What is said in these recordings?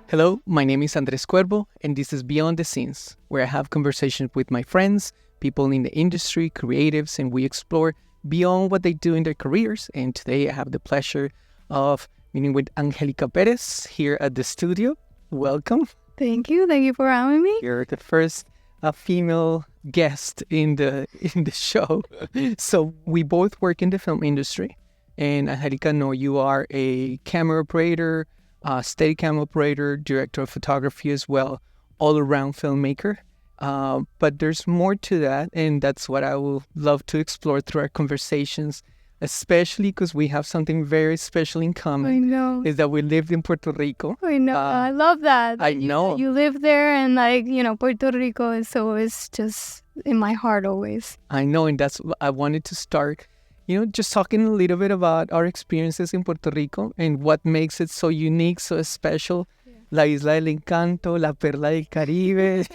Hello, my name is Andres Cuervo, and this is Beyond the Scenes, where I have conversations with my friends, people in the industry, creatives, and we explore beyond what they do in their careers. And today I have the pleasure of meeting with Angélica Pérez here at the studio. Welcome. Thank you. Thank you for having me. You're the first female guest in the show. So we both work in the film industry. And Angélica, know you are a camera operator, Steadicam operator, director of photography as well, all-around filmmaker. But there's more to that, and that's what I will love to explore through our conversations, especially because we have something very special in common. I know. Is that we lived in Puerto Rico. I know. I love that. I know. You live there, and Puerto Rico is always just in my heart always. I know, and that's I wanted to start, just talking a little bit about our experiences in Puerto Rico and what makes it so unique, so special. Yeah. La Isla del Encanto, La Perla del Caribe.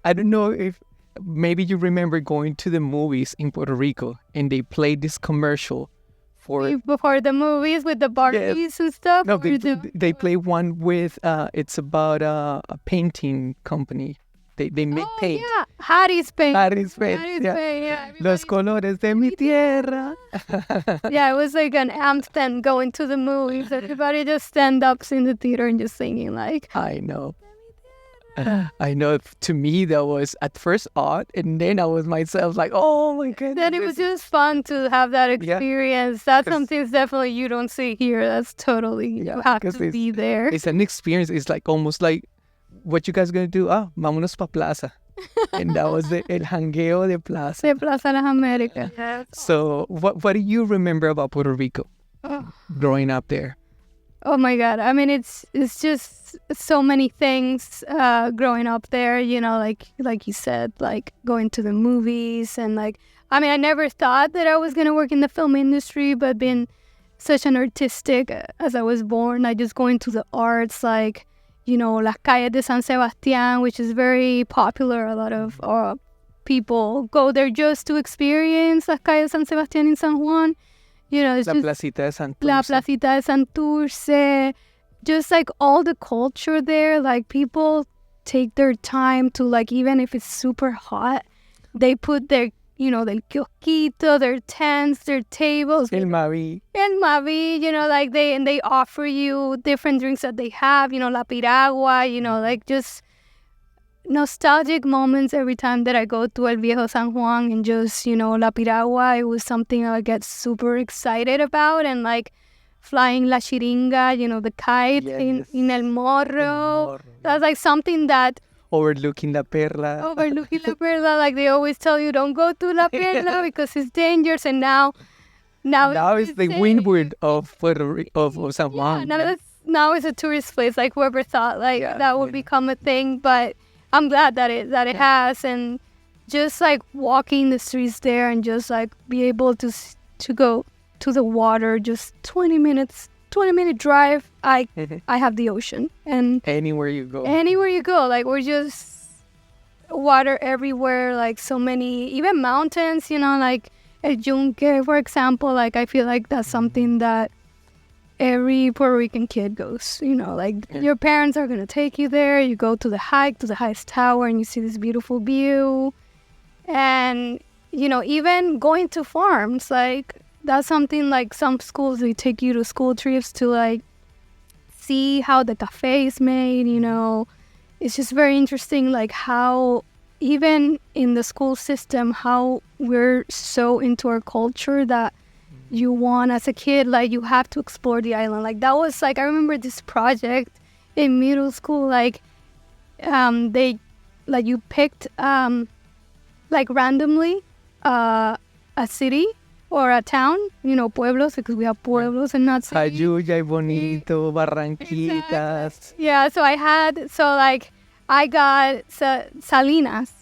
I don't know if maybe you remember going to the movies in Puerto Rico and they played this commercial for... Before the movies with the Barbies and stuff? No, they play one with, it's about a painting company. They make paint. Yeah, Harry's paint. Yeah. Los colores de mi tierra. Yeah, it was like an anthem going to the movies. Everybody just stand up in the theater and just singing like. I know. I know. To me, that was at first odd, and then I was myself like, oh my goodness. Then it was just fun to have that experience. Yeah. That's something definitely you don't see here. That's totally, you have to be there. It's an experience. It's like almost like, what you guys gonna do? Vámonos pa plaza. And that was el jangueo de plaza. De Plaza Las Américas. Yes. So what do you remember about Puerto Rico growing up there? Oh my God. I mean, it's just so many things growing up there, like you said, like going to the movies and I never thought that I was going to work in the film industry, but being such an artistic as I was born, I just go into the arts, Las Calles de San Sebastián, which is very popular. A lot of people go there just to experience Las Calles de San Sebastián in San Juan. It's Placita de Santurce. La Placita de Santurce. Just all the culture there, people take their time to even if it's super hot, they put their del kiosquito, their tents, their tables. El Mavi, they offer you different drinks that they have, La Piragua, just nostalgic moments every time that I go to El Viejo San Juan and just, La Piragua. It was something I get super excited about, and flying La Chiringa, the kite in El Morro. That's something that overlooking La Perla. They always tell you, don't go to La Perla because it's dangerous. And now it's the windward of Puerto Rico, of San Juan. Now it's a tourist place. Whoever thought that would become a thing, but I'm glad that it has. And just walking the streets there and just be able to go to the water, just 20-minute drive, I have the ocean, and anywhere you go, we're just water everywhere, so many, even mountains, El Yunque, for example. I feel that's something that every Puerto Rican kid goes, your parents are gonna take you there, you go to the hike to the highest tower and you see this beautiful view. And even going to farms, that's something some schools, they take you to school trips to see how the cafe is made. It's just very interesting how even in the school system, how we're so into our culture that you want, as a kid, you have to explore the island. That was I remember this project in middle school, they you picked randomly a city or a town, pueblos, because we have pueblos and not cities. Jayuya y Bonito, Barranquitas. Exactly. Yeah, so I got Salinas.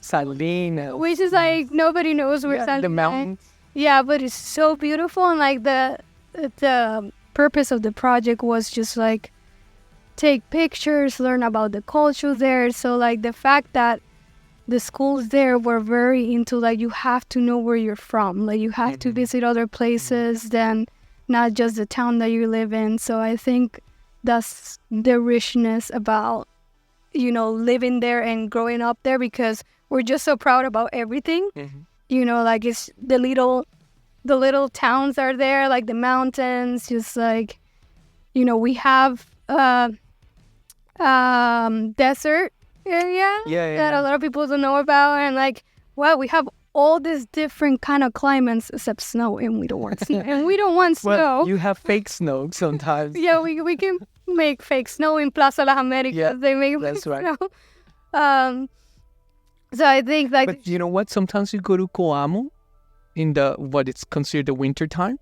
Which is nobody knows where Salinas is. The mountains. Yeah, but it's so beautiful, and the purpose of the project was just take pictures, learn about the culture there. So the fact that the schools there were very into you have to know where you're from, you have to visit other places than not just the town that you live in. So I think that's the richness about, living there and growing up there, because we're just so proud about everything. Like it's the little towns are there, like the mountains, just like, we have desert area that a lot of people don't know about, and like, wow, we have all these different kind of climates except snow, and we don't want snow. And we don't want snow. Well, you have fake snow sometimes. Yeah, we can make fake snow in Plaza Las Americas. Yeah, they make that's fake right. snow. So I think like, but you know what? Sometimes you go to Coamo in what is considered the winter time,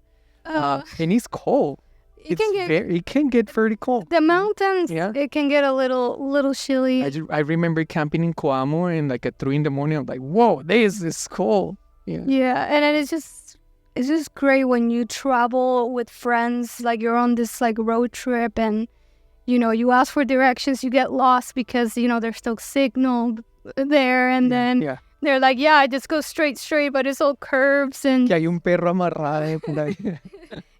and it's cold. It can get very cold. The mountains, it can get a little chilly. I remember camping in Coamo, and like at 3 a.m, I'm like, whoa, this is cold. Yeah, and then it's just great when you travel with friends, like you're on this like road trip, and you ask for directions, you get lost because there's no signal there, and then they're like, I just go straight, but it's all curves, and hay un perro amarrado por ahí.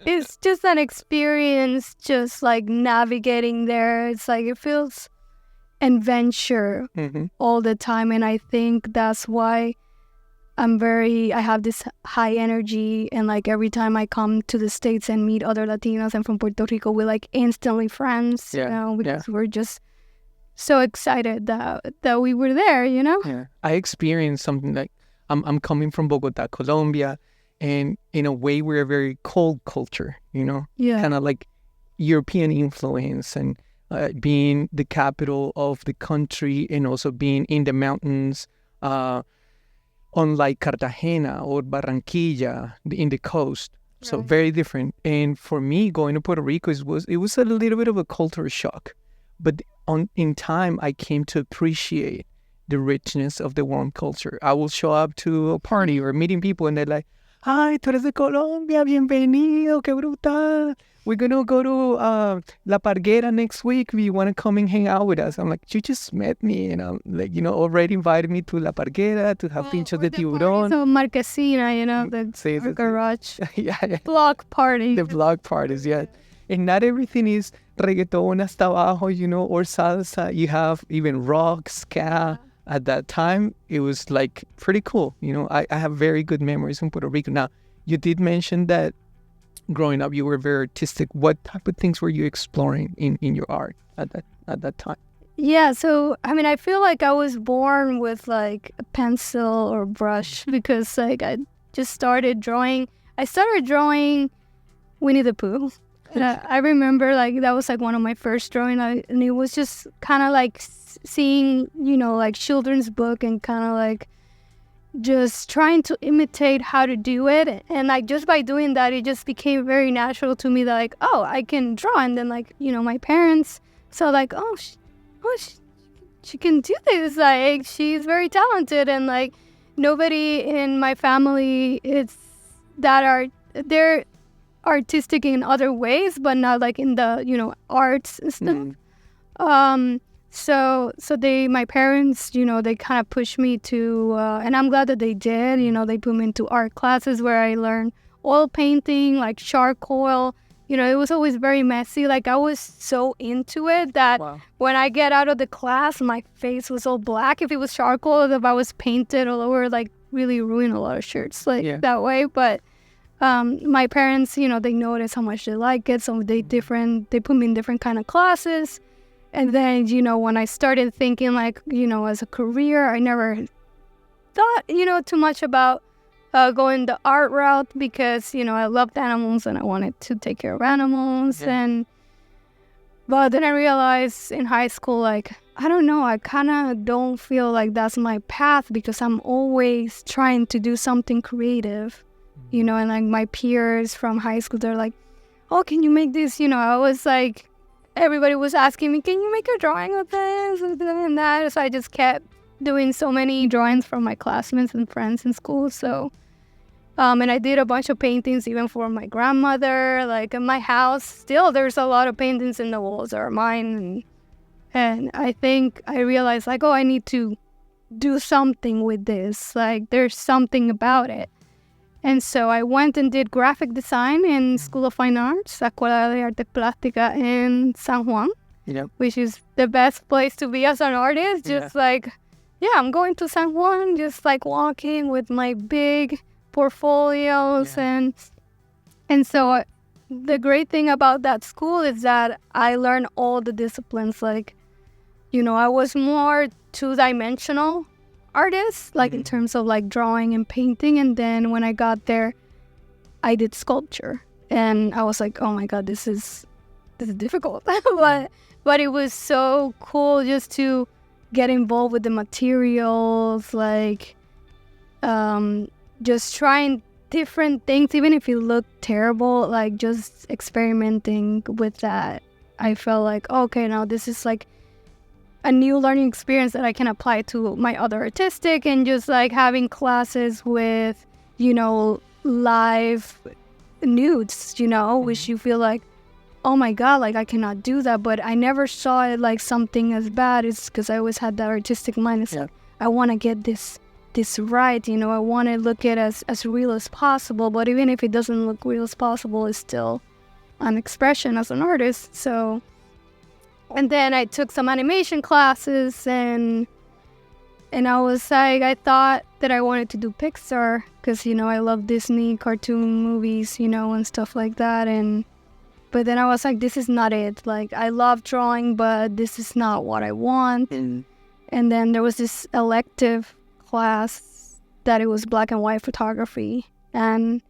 It's just an experience, just like navigating there. It's like it feels adventure all the time, and I think that's why I have this high energy, and like every time I come to the States and meet other Latinos and from Puerto Rico, we're like instantly friends, because we're just so excited that we were there, Yeah, I experienced something like, I'm coming from Bogota, Colombia, and in a way we're a very cold culture, kind of like European influence, and being the capital of the country, and also being in the mountains, unlike Cartagena or Barranquilla in the coast. So very different. And for me, going to Puerto Rico, it was a little bit of a culture shock. But in time, I came to appreciate the richness of the warm culture. I will show up to a party or meeting people, and they're like, "Ay, tú eres de Colombia, bienvenido, qué brutal. We're going to go to La Parguera next week. Do you want to come and hang out with us?" I'm like, you just met me, and I'm like, already invited me to La Parguera to have pinchos de tiburón. So Marquesina, the garage. Block party. The block parties, yeah. And not everything is reggaeton hasta abajo, or salsa. You have even rock, ska. At that time, it was like pretty cool. I have very good memories in Puerto Rico. Now, you did mention that growing up, you were very artistic. What type of things were you exploring in your art at that time? Yeah, so I feel like I was born with like a pencil or brush, because like I just started drawing. I started drawing Winnie the Pooh. I remember like that was like one of my first drawing, and it was just kind of like seeing like children's book, and kind of like just trying to imitate how to do it, and like just by doing that, it just became very natural to me that like, oh, I can draw. And then like my parents saw like, she can do this, like she's very talented, and like nobody in my family they're artistic in other ways, but not like in the arts and stuff. So my parents, they kind of pushed me to, and I'm glad that they did. They put me into art classes where I learned oil painting, like charcoal. It was always very messy. Like I was so into it that when I get out of the class, my face was all black. If it was charcoal, if I was painted all over, like really ruined a lot of shirts that way. But my parents, they noticed how much they like it. So they put me in different kind of classes. And then, when I started thinking like, as a career, I never thought, too much about going the art route, because, I loved animals and I wanted to take care of animals. But then I realized in high school, like, I don't know, I kind of don't feel like that's my path, because I'm always trying to do something creative, and like my peers from high school, they're like, oh, can you make this? I was like, everybody was asking me, can you make a drawing of this and that? So I just kept doing so many drawings from my classmates and friends in school. So, and I did a bunch of paintings even for my grandmother. Like in my house, still there's a lot of paintings in the walls that are mine. And I think I realized like, I need to do something with this. Like there's something about it. And so I went and did graphic design in School of Fine Arts, Escuela de Arte Plástica in San Juan, which is the best place to be as an artist. Just I'm going to San Juan, just like walking with my big portfolios. And so the great thing about that school is that I learned all the disciplines. Like, I was more two-dimensional artist, like in terms of like drawing and painting. And then when I got there, I did sculpture, and I was like, oh my God, this is difficult. but it was so cool just to get involved with the materials, like just trying different things, even if it looked terrible, like just experimenting with that. I felt like, okay, now this is like a new learning experience that I can apply to my other artistic, and just like having classes with, live nudes, which you feel like, oh my God, like I cannot do that. But I never saw it like something as bad. It's because I always had that artistic mind. It's like, I want to get this right, I want to look at it as real as possible. But even if it doesn't look real as possible, it's still an expression as an artist. So, and then I took some animation classes, and I was like, I thought that I wanted to do Pixar because, I love Disney cartoon movies, and stuff like that. But then I was like, this is not it. Like, I love drawing, but this is not what I want. And then there was this elective class that it was black and white photography. And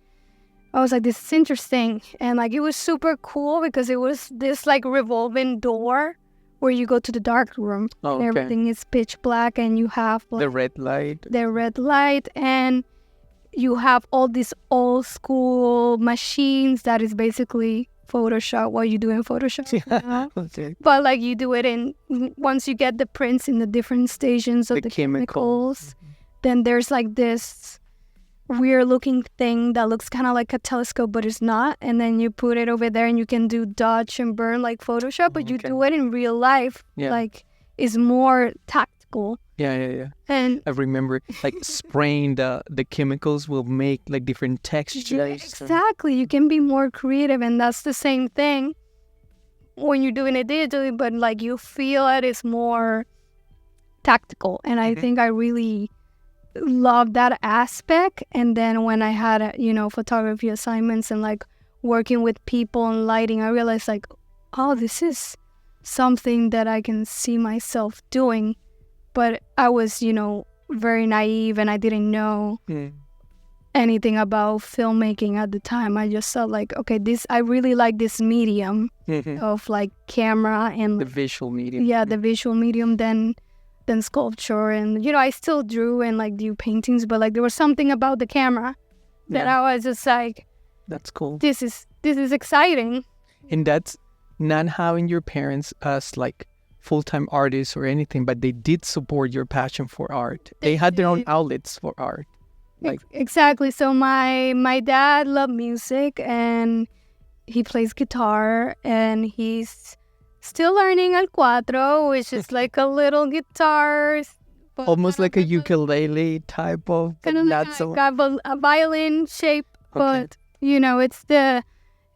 I was like, this is interesting. And like, it was super cool because it was this like revolving door where you go to the dark room. And everything is pitch black, and you have like, the red light, and you have all these old school machines that is basically Photoshop, what you do in Photoshop. But like you do it once you get the prints in the different stations of the chemicals, then there's like this weird looking thing that looks kind of like a telescope, but it's not. And then you put it over there, and you can do dodge and burn like Photoshop, but you do it in real life. Like, it's more tactical. And I remember like spraying the chemicals will make like different textures. Exactly. You can be more creative, and that's the same thing when you're doing it digitally, but like you feel it is more tactical. And I think I really love that aspect. And then when I had photography assignments and like working with people and lighting, I realized like, oh, this is something that I can see myself doing. But I was very naive, and I didn't know anything about filmmaking at the time. I just felt like, okay, I really like this medium of like camera and the visual medium. The visual medium than sculpture. And I still drew and like do paintings, but like there was something about the camera that I was just like, that's cool. This is exciting. And that's not having your parents as like full-time artists or anything, but they did support your passion for art. They had their own outlets for art. Like exactly. So my dad loved music, and he plays guitar, and he's still learning el cuatro, which is like a little guitar, almost like a ukulele type of, kind of like a violin shape, but it's the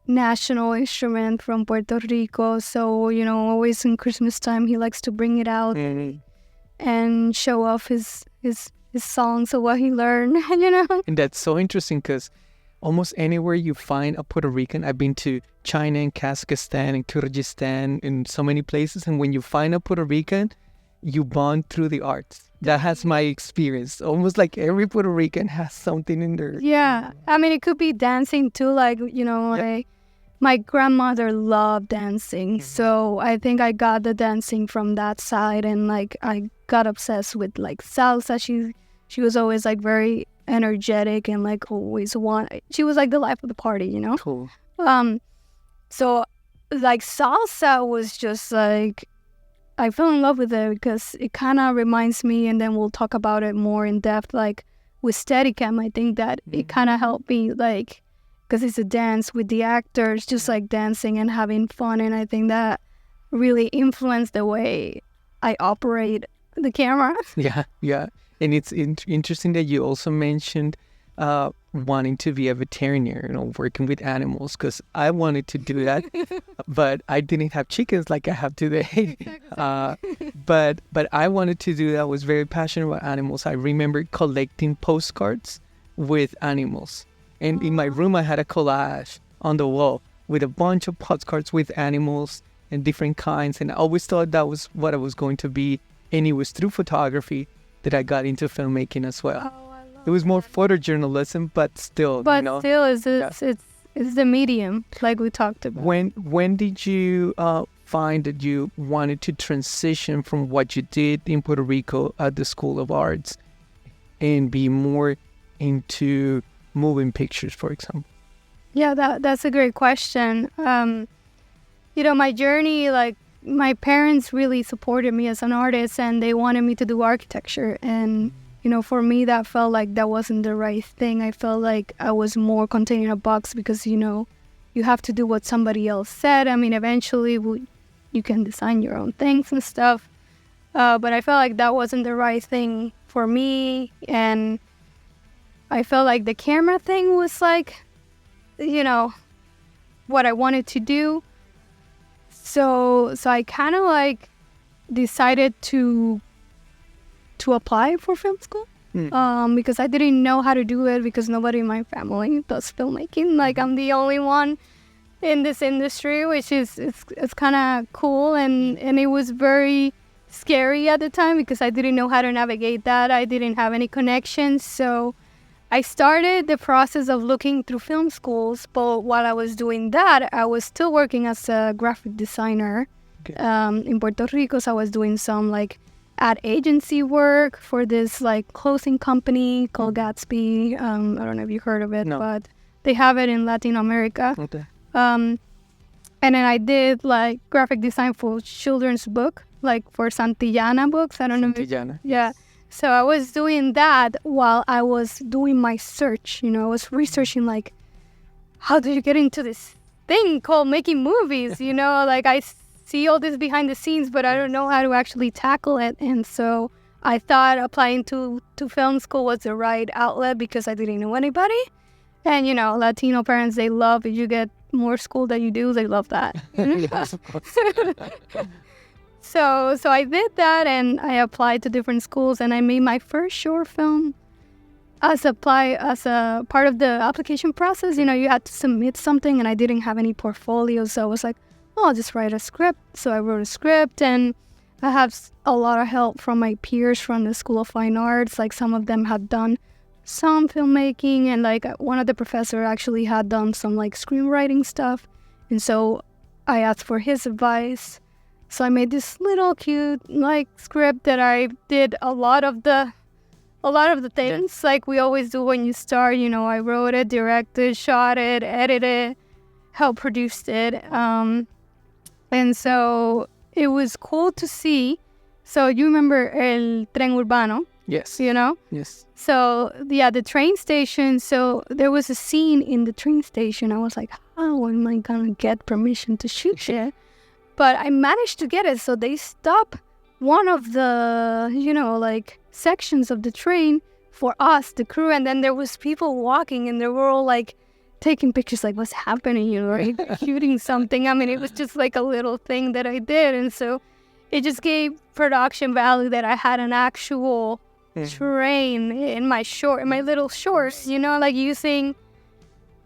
national instrument from Puerto Rico. So always in Christmas time he likes to bring it out and show off his songs of what he learned. And that's so interesting because almost anywhere you find a Puerto Rican, I've been to China and Kazakhstan and Kyrgyzstan and so many places, and when you find a Puerto Rican, you bond through the arts. That has my experience. Almost like every Puerto Rican has something in there. Yeah, I mean, it could be dancing too, like my grandmother loved dancing, so I think I got the dancing from that side, and like I got obsessed with like salsa. She was always like very energetic and like always she was like the life of the party, Cool. So like salsa was just like, I fell in love with it because it kind of reminds me, and then we'll talk about it more in depth, like with Steadicam. I think that it kind of helped me, like, because it's a dance with the actors, just like dancing and having fun. And I think that really influenced the way I operate the camera. Yeah. And it's interesting that you also mentioned wanting to be a veterinarian, working with animals, because I wanted to do that, but I didn't have chickens like I have today. But I wanted to do that. I was very passionate about animals. I remember collecting postcards with animals. And in my room, I had a collage on the wall with a bunch of postcards with animals and different kinds. And I always thought that was what I was going to be. And it was through photography that I got into filmmaking as well. It was more photojournalism, but still, still, it's the medium, like we talked about. When did you find that you wanted to transition from what you did in Puerto Rico at the School of Arts and be more into moving pictures, for example? Yeah, that's a great question. My journey, like, my parents really supported me as an artist, and they wanted me to do architecture. And, for me, that felt like that wasn't the right thing. I felt like I was more contained in a box because, you have to do what somebody else said. I mean, eventually you can design your own things and stuff. But I felt like that wasn't the right thing for me. And I felt like the camera thing was like, what I wanted to do. So I kind of like decided to apply for film school because I didn't know how to do it because nobody in my family does filmmaking. Like, I'm the only one in this industry, which is it's kind of cool, and it was very scary at the time because I didn't know how to navigate that. I didn't have any connections, so I started the process of looking through film schools. But while I was doing that, I was still working as a graphic designer in Puerto Rico. So I was doing some like ad agency work for this like clothing company called Gatsby. I don't know if you heard of it, but they have it in Latin America. Okay. And then I did like graphic design for children's book, like for Santillana books. I don't know. Santillana. Yeah. So I was doing that while I was doing my search. I was researching like, how did you get into this thing called making movies? Like I see all this behind the scenes, but I don't know how to actually tackle it. And so I thought applying to film school was the right outlet because I didn't know anybody. And, Latino parents, they love if you get more school than you do, they love that. Yes, of course. So I did that, and I applied to different schools, and I made my first short film as a part of the application process. You had to submit something, and I didn't have any portfolio, so I was like, I'll just write a script. So I wrote a script, and I have a lot of help from my peers from the School of Fine Arts. Like, some of them had done some filmmaking, and like one of the professors actually had done some like screenwriting stuff, and so I asked for his advice. So I made this little cute like script that I did a lot of the things like we always do when you start. I wrote it, directed, shot it, edited, helped produced it, and so it was cool to see. So you remember El Tren Urbano? Yes. Yes. So yeah, the train station. So there was a scene in the train station. I was like, how am I gonna get permission to shoot it? But I managed to get it. So they stopped one of the, like sections of the train for us, the crew. And then there was people walking, and they were all like taking pictures, like, what's happening? Right? Shooting something. I mean, it was just like a little thing that I did. And so it just gave production value that I had an actual train in my little shorts, like using,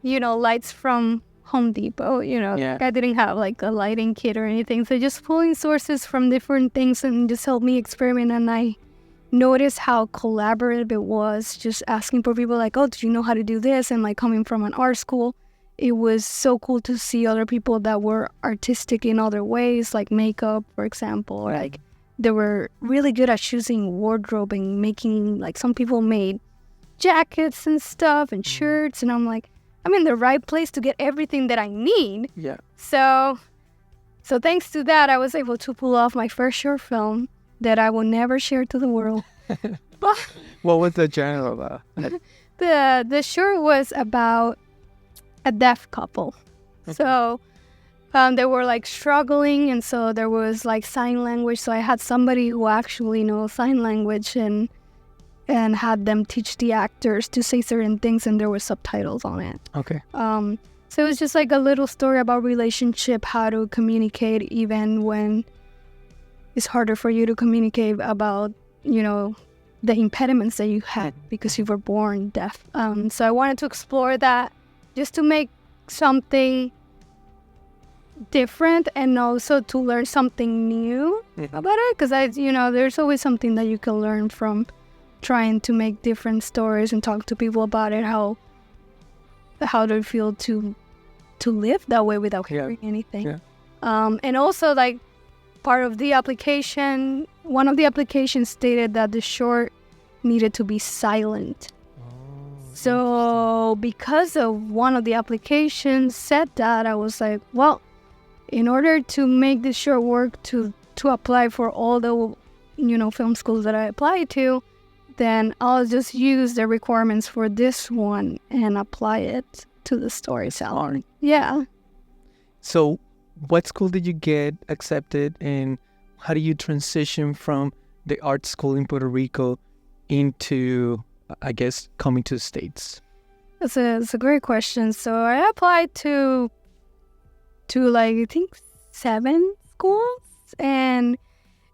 lights from Home Depot, I didn't have like a lighting kit or anything. So just pulling sources from different things and just helped me experiment. And I noticed how collaborative it was, just asking for people like, oh, do you know how to do this? And like coming from an art school, it was so cool to see other people that were artistic in other ways, like makeup, for example, or like they were really good at choosing wardrobe and making, like, some people made jackets and stuff and shirts. And I'm like, I'm in the right place to get everything that I need. Yeah. So thanks to that, I was able to pull off my first short film that I will never share to the world. What was the genre about? The short was about a deaf couple. Okay. So they were like struggling, and so there was like sign language. So I had somebody who actually knows sign language, and and had them teach the actors to say certain things, and there were subtitles on it. Okay. So it was just like a little story about relationship, how to communicate even when it's harder for you to communicate about, you know, the impediments that you had because you were born deaf. So I wanted to explore that just to make something different and also to learn something new about it, because there's always something that you can learn from trying to make different stories and talk to people about it, how they feel to live that way without hearing anything. And also, like, part of the application, one of the applications stated that the short needed to be silent. So because of one of the applications said that, I was like, well, in order to make this short work to apply for all the, film schools that I applied to, then I'll just use the requirements for this one and apply it to the storytelling. Yeah. So what school did you get accepted, and how do you transition from the art school in Puerto Rico into, I guess, coming to the States? It's a great question. So I applied to like, I think 7 schools, and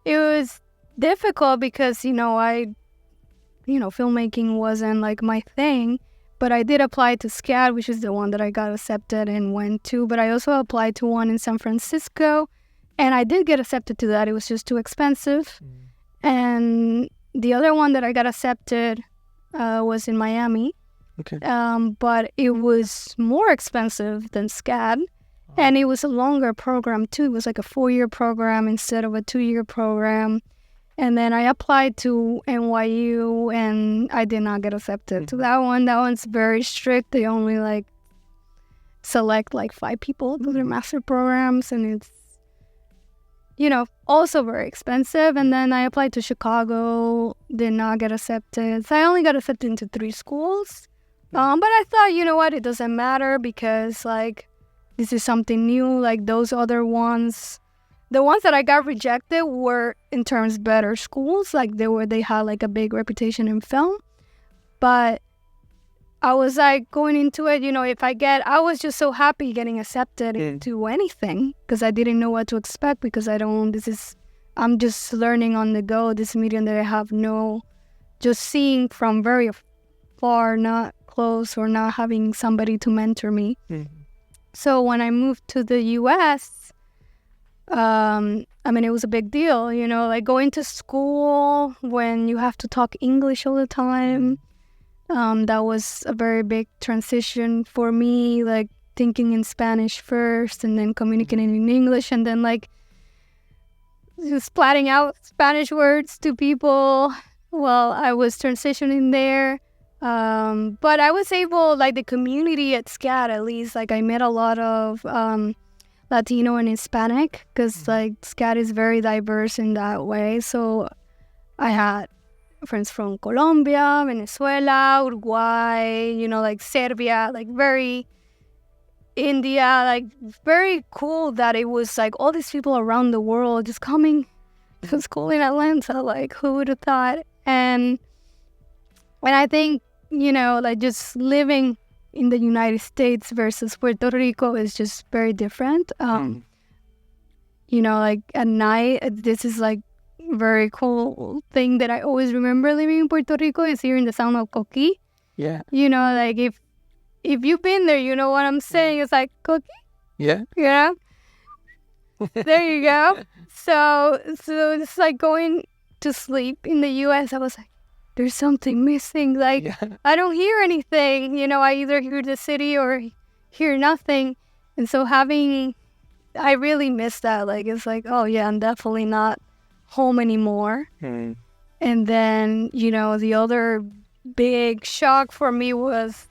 it was difficult because, filmmaking wasn't like my thing, but I did apply to SCAD, which is the one that I got accepted and went to, but I also applied to one in San Francisco, and I did get accepted to that. It was just too expensive. And the other one that I got accepted was in Miami. Okay. But it was more expensive than SCAD. And it was a longer program too. It was like a 4-year program instead of a 2-year program. And then I applied to NYU, and I did not get accepted to that one. That one's very strict. They only select 5 people to their master programs, and it's also very expensive. And then I applied to Chicago, did not get accepted. So I only got accepted into 3 schools. But I thought, you know what, it doesn't matter because this is something new. Those other ones, the ones that I got rejected were in terms better schools. They had a big reputation in film. But I was going into it, I was just so happy getting accepted into anything because I didn't know what to expect, because I'm just learning on the go, this medium that I have just seeing from very far, not close, or not having somebody to mentor me. So when I moved to the U.S., it was a big deal, going to school when you have to talk English all the time. That was a very big transition for me, thinking in Spanish first and then communicating in English, and then just splatting out Spanish words to people while I was transitioning there. But I was able, the community at SCAD, at least, I met a lot of Latino and Hispanic, because SCAD is very diverse in that way. So I had friends from Colombia, Venezuela, Uruguay, Serbia, very India, very cool that it was all these people around the world just coming to school in Atlanta. Who would have thought? And I think, just living in the United States versus Puerto Rico is just very different. At night, this is very cool thing that I always remember living in Puerto Rico is hearing the sound of coqui. Yeah. If you've been there, you know what I'm saying. It's coqui. Yeah. Yeah. There you go. So it's going to sleep in the U.S. I was there's something missing. I don't hear anything. I either hear the city or hear nothing. And so I really miss that. It's oh yeah, I'm definitely not home anymore. And then, the other big shock for me was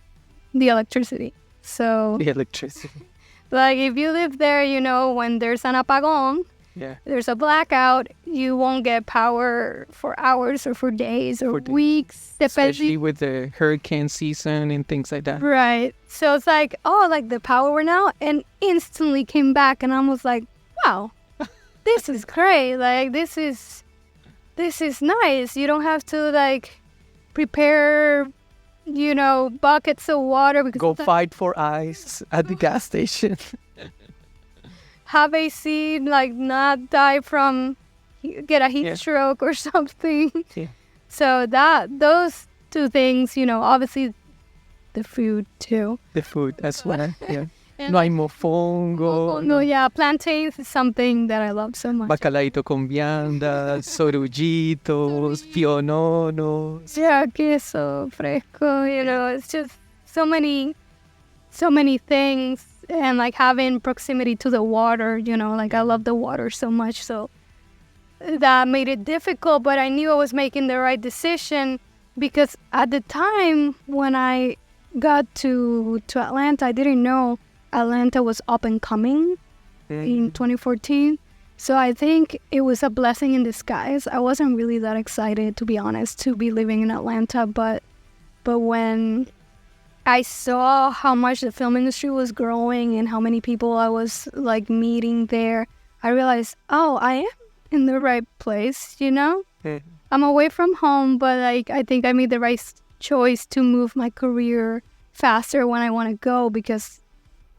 the electricity. So the electricity. if you live there, when there's an apagón, there's a blackout, you won't get power for hours or for days or weeks, especially with the hurricane season and things like that. Right. So it's the power went out and instantly came back, and I was wow, this is great. This is nice. You don't have to prepare, buckets of water. Because Go fight for ice at the gas station. have AC, like not die from, get a heat stroke or something. Yeah. So those two things, obviously the food too. The food as well. Yeah. And No hay mofongo. no, yeah, plantains is something that I love so much. Bacalaito con vianda, sorullitos, piononos. Yeah, queso fresco, it's just so many things. And like having proximity to the water, like I love the water so much. So that made it difficult, but I knew I was making the right decision because at the time when I got to Atlanta, I didn't know Atlanta was up and coming in 2014. So I think it was a blessing in disguise. I wasn't really that excited, to be honest, to be living in Atlanta, but when I saw how much the film industry was growing and how many people I was like meeting there, I realized, I am in the right place, I'm away from home, but like I think I made the right choice to move my career faster when I want to go because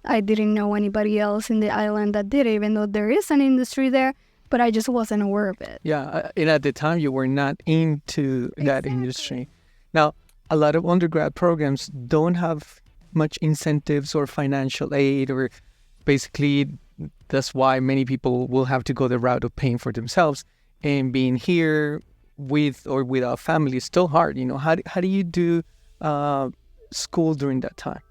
I didn't know anybody else in the island that did it, even though there is an industry there, but I just wasn't aware of it. Yeah, and at the time you were not into that industry. Now, a lot of undergrad programs don't have much incentives or financial aid, or basically that's why many people will have to go the route of paying for themselves. And being here with or without family is still hard. How do you do school during that time?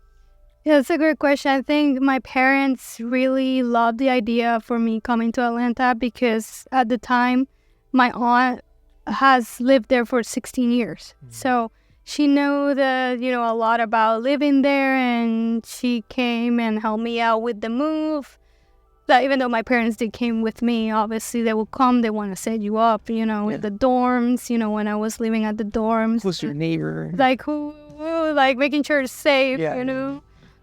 Yeah, that's a great question. I think my parents really loved the idea for me coming to Atlanta because at the time, my aunt has lived there for 16 years. So she knew a lot about living there, and she came and helped me out with the move. That even though my parents came with me, obviously they will come, they want to set you up, with the dorms, when I was living at the dorms. Who's your neighbor? Like like making sure it's safe,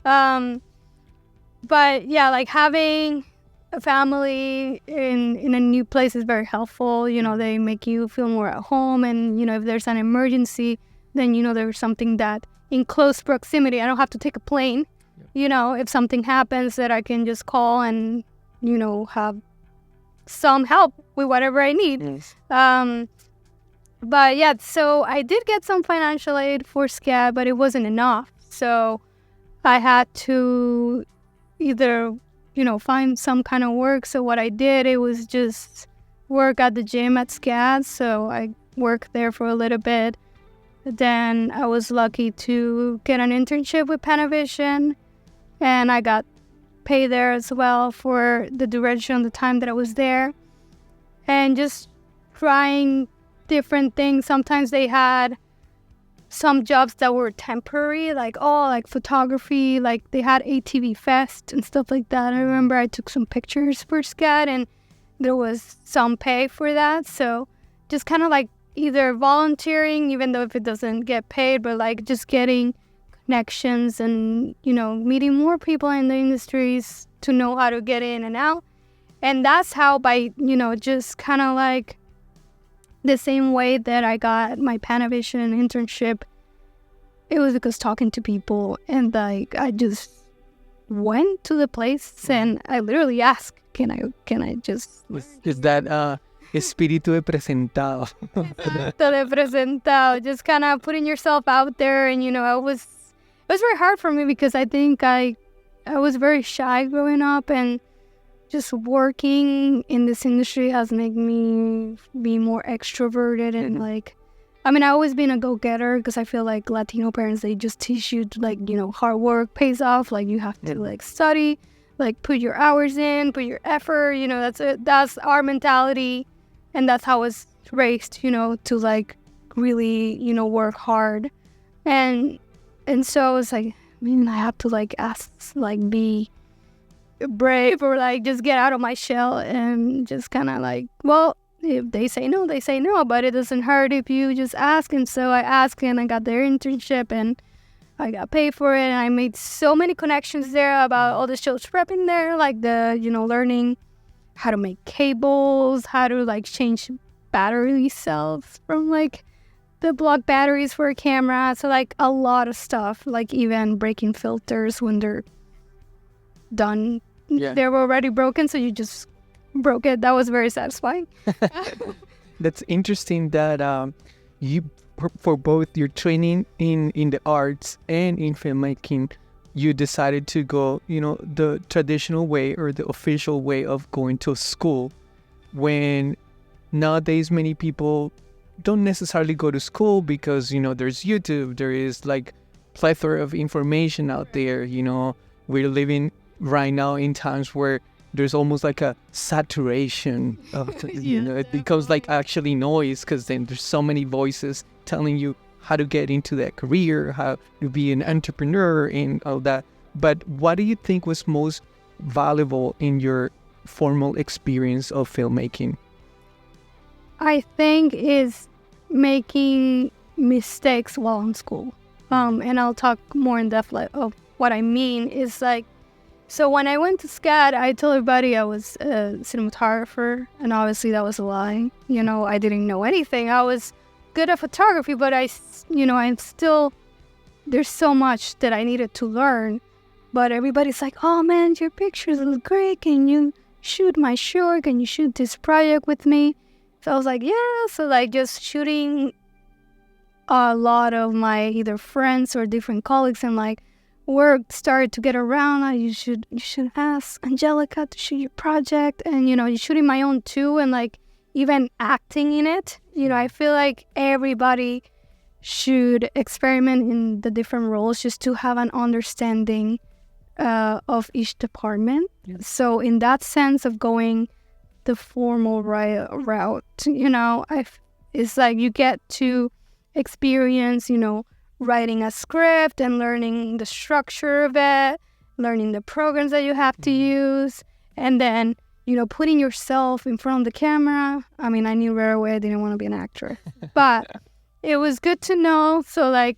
But yeah, like having a family in a new place is very helpful. They make you feel more at home, and if there's an emergency, then there's something that in close proximity. I don't have to take a plane. If something happens, that I can just call and have some help with whatever I need. Yes. But yeah, so I did get some financial aid for SCAD, but it wasn't enough. So I had to either, find some kind of work. So what I did, it was just work at the gym at SCAD. So I worked there for a little bit. Then I was lucky to get an internship with Panavision, and I got paid there as well for the duration, the time that I was there, and just trying different things. Sometimes they had some jobs that were temporary, like photography, like they had ATV Fest and stuff like that. I remember I took some pictures for SCAD, and there was some pay for that. So just kind of like either volunteering, even though if it doesn't get paid, but like just getting connections and, meeting more people in the industries to know how to get in and out. And that's how by, just kind of like the same way that I got my Panavision internship, it was because talking to people, and like I just went to the place and I literally asked, can I just... Is that espíritu de presentado? de presentado, just kind of putting yourself out there. And, it was very hard for me because I think I was very shy growing up, and just working in this industry has made me be more extroverted and like, I've always been a go-getter because I feel like Latino parents, they just teach you to like, hard work pays off. Like you have to like study, like put your hours in, put your effort, that's our mentality. And that's how I was raised, to like really, work hard. And so it's like, I have to like be brave or like just get out of my shell and just kind of like, well, if they say no, they say no, but it doesn't hurt if you just ask. And so I asked, and I got their internship, and I got paid for it. And I made so many connections there about all the shows prepping there, like the, learning how to make cables, how to like change battery cells from like the block batteries for a camera. So like a lot of stuff, like even breaking filters when they're done. Yeah. They were already broken, so you just broke it. That was very satisfying. That's interesting that you, for both your training in the arts and in filmmaking, you decided to go, the traditional way or the official way of going to school, when nowadays many people don't necessarily go to school because, there's YouTube, there is like plethora of information out there. We're living right now in times where there's almost like a saturation of, it becomes like actually noise, because then there's so many voices telling you how to get into that career, how to be an entrepreneur and all that. But what do you think was most valuable in your formal experience of filmmaking? I think is making mistakes while in school. And I'll talk more in depth of what I mean is like, so when I went to SCAD, I told everybody I was a cinematographer, and obviously that was a lie. I didn't know anything. I was good at photography, but I'm still, there's so much that I needed to learn. But everybody's like, oh man, your pictures look great. Can you shoot my short? Can you shoot this project with me? So I was like, yeah. So like just shooting a lot of my either friends or different colleagues, and like work started to get around. You should ask Angélica to shoot your project, and you're shooting my own too, and like even acting in it. I feel like everybody should experiment in the different roles just to have an understanding of each department. Yeah. So in that sense of going the formal route, it's like you get to experience, writing a script and learning the structure of it, learning the programs that you have to use, and then, putting yourself in front of the camera. I mean, I knew right away I didn't want to be an actor, but it was good to know. So like,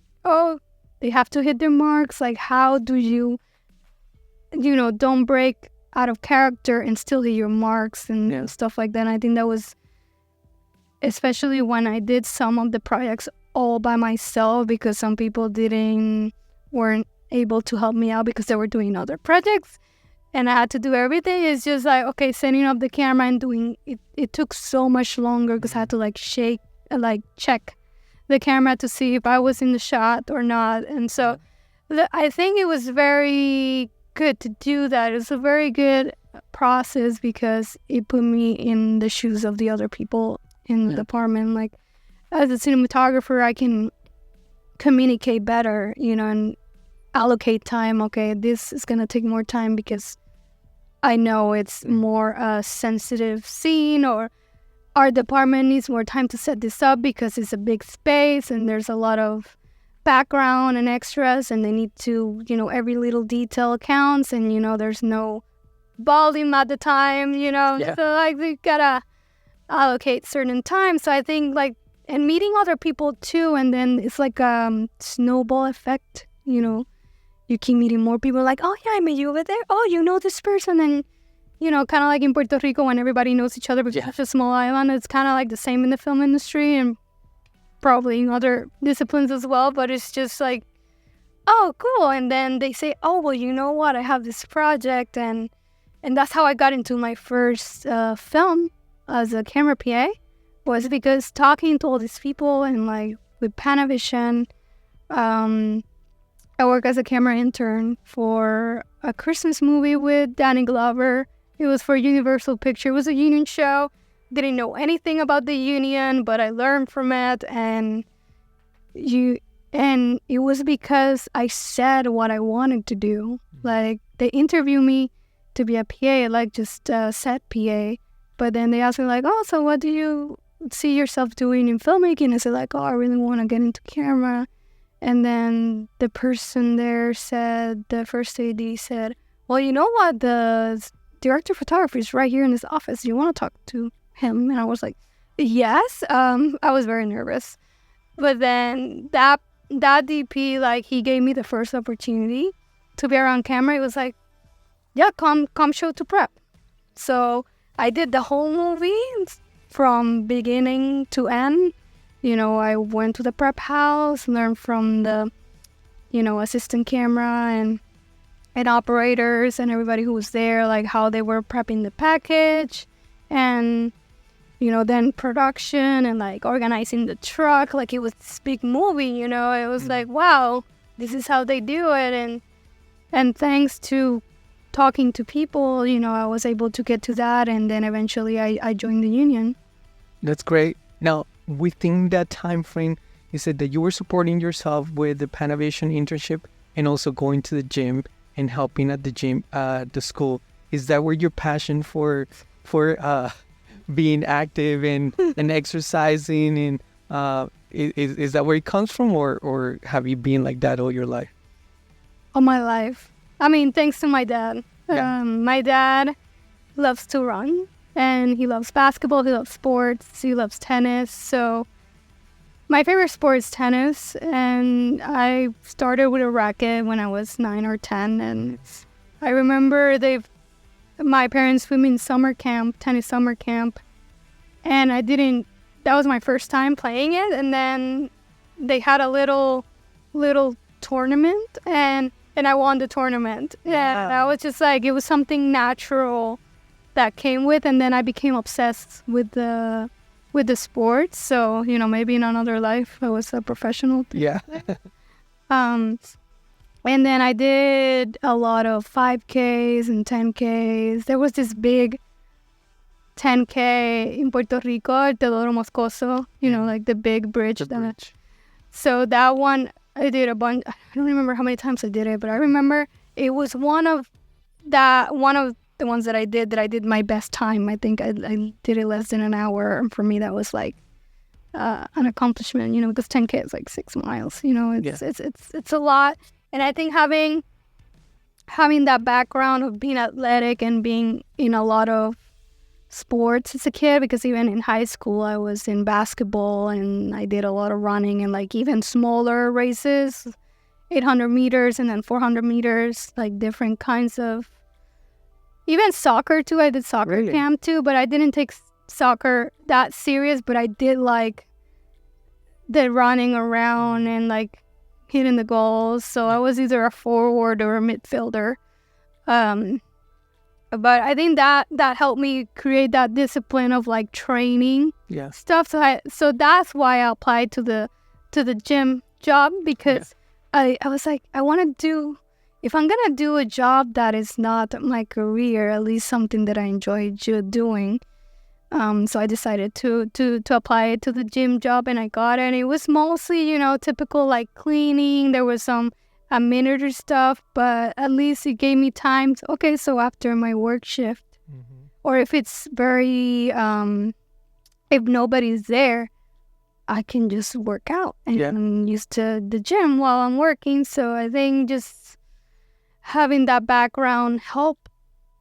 they have to hit their marks. Like, how do you, don't break out of character and still hit your marks and stuff like that. And I think that was, especially when I did some of the projects all by myself, because some people weren't able to help me out because they were doing other projects and I had to do everything. It's just like, okay, setting up the camera and doing it. It took so much longer because I had to check the camera to see if I was in the shot or not. And so I think it was very good to do that. It's a very good process because it put me in the shoes of the other people in the department. Like, as a cinematographer, I can communicate better, and allocate time. Okay, this is going to take more time because I know it's more a sensitive scene, or our department needs more time to set this up because it's a big space and there's a lot of background and extras, and they need to, every little detail counts, and, there's no volume at the time, so like we gotta allocate certain time. So I think and meeting other people too, and then it's like snowball effect, you keep meeting more people, like, oh yeah, I met you over there, oh, you know this person, and kind of like in Puerto Rico when everybody knows each other because it's a small island. It's kind of like the same in the film industry and probably in other disciplines as well, but it's just like, oh, cool. And then they say, oh, well, you know what, I have this project, and that's how I got into my first film as a camera PA, was because talking to all these people and like with Panavision, I work as a camera intern for a Christmas movie with Danny Glover. It was for Universal Pictures. It was a union show. Didn't know anything about the union, but I learned from it, and it was because I said what I wanted to do. Like, they interviewed me to be a PA, like just set PA, but then they asked me like, oh, so what do you see yourself doing in filmmaking? I said like, oh, I really want to get into camera. And then the person there said, the first AD said, well, you know what, the director of photography is right here in this office. Do you want to talk to him? And I was like, yes. I was very nervous. But then that DP, like, he gave me the first opportunity to be around camera. It was like, yeah, come show to prep. So I did the whole movie from beginning to end, I went to the prep house, learned from the, assistant camera and operators and everybody who was there, like how they were prepping the package, and then production and like organizing the truck. Like it was this big movie, it was like, wow, this is how they do it. And thanks to talking to people, I was able to get to that, and then eventually I joined the union. That's great. Now, within that time frame, you said that you were supporting yourself with the Panavision internship and also going to the gym and helping at the gym, the school. Is that where your passion for being active and exercising and is that where it comes from, or have you been like that all your life? All my life. I mean, thanks to my dad. Yeah. My dad loves to run, and he loves basketball, he loves sports, he loves tennis. So my favorite sport is tennis, and I started with a racket when I was 9 or 10. And I remember my parents put me in tennis summer camp, and that was my first time playing it. And then they had a little tournament, and I won the tournament. Yeah, I was just like, it was something natural that came with, and then I became obsessed with the sport. So, maybe in another life I was a professional. Yeah. And then I did a lot of 5Ks and 10Ks. There was this big 10K in Puerto Rico, Teodoro Moscoso, like the big bridge. So that one I did a bunch. I don't remember how many times I did it, but I remember it was one of the ones that I did my best time. I think I did it less than an hour. And for me, that was like an accomplishment, because 10K is like 6 miles. It's a lot. And I think having that background of being athletic and being in a lot of sports as a kid, because even in high school I was in basketball and I did a lot of running and like even smaller races, 800 meters and then 400 meters, like different kinds of, even soccer too. I did soccer camp too, but I didn't take soccer that serious, but I did like the running around and like hitting the goals. So I was either a forward or a midfielder. But I think that helped me create that discipline of like training stuff. So that's why I applied to the gym job, because I was like, I want to do, if I'm gonna do a job that is not my career, at least something that I enjoy doing. So I decided to apply to the gym job, and I got it. And it was mostly, typical like cleaning. There was some administrative stuff, but at least it gave me time to, so after my work shift, or if it's very, if nobody's there, I can just work out and use the gym while I'm working. So I think just having that background helped,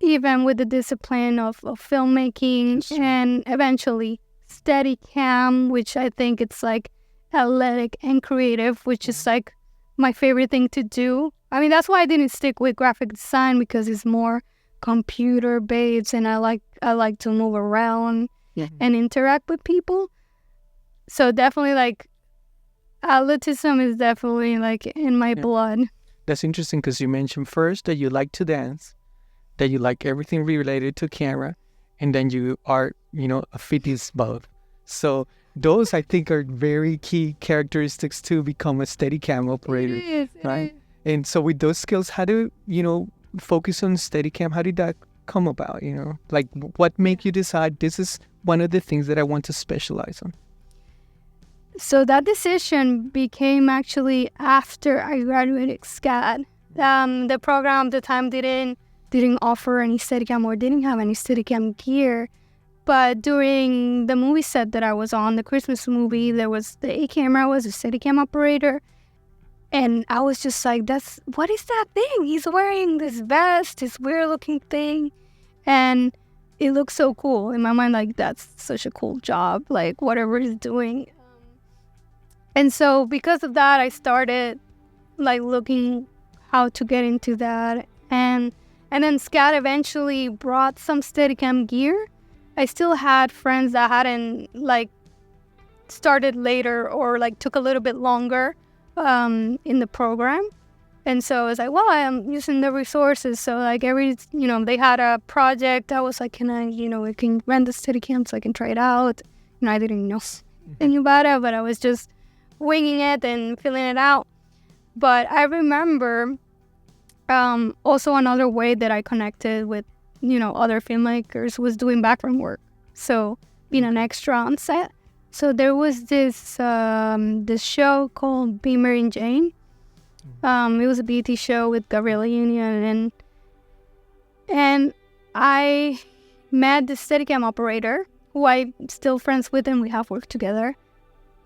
even with the discipline of filmmaking, and eventually Steadicam, which I think it's like athletic and creative, which is like my favorite thing to do. I mean, that's why I didn't stick with graphic design, because it's more computer based, and I like to move around and interact with people. So definitely like athleticism is definitely like in my blood. That's interesting, because you mentioned first that you like to dance, that you like everything related to camera, and then you are, a fitness buff. So those, I think, are very key characteristics to become a Steadicam operator, right? And so with those skills, how do you, focus on Steadicam? How did that come about, Like, what made you decide this is one of the things that I want to specialize on? So that decision became actually after I graduated SCAD. The program at the time didn't offer any Steadicam, or didn't have any Steadicam gear. But during the movie set that I was on, the Christmas movie, there was the A camera was a Steadicam operator. And I was just like, what is that thing? He's wearing this vest, this weird looking thing. And it looks so cool. In my mind, like, that's such a cool job, like whatever he's doing. And so because of that, I started like looking how to get into that. And then SCAD eventually brought some Steadicam gear. I still had friends that hadn't like started later or like took a little bit longer in the program. And so I was like, well, I am using the resources. So like they had a project. I was like, can I rent the Steadicam so I can try it out? I didn't know anything about it, but I was just winging it and filling it out. But I remember also another way that I connected with, other filmmakers was doing background work. So being an extra on set. So there was this show called Be Mary and Jane. It was a BET show with Gabriella Union, and I met the Steadicam operator, who I'm still friends with, and we have worked together.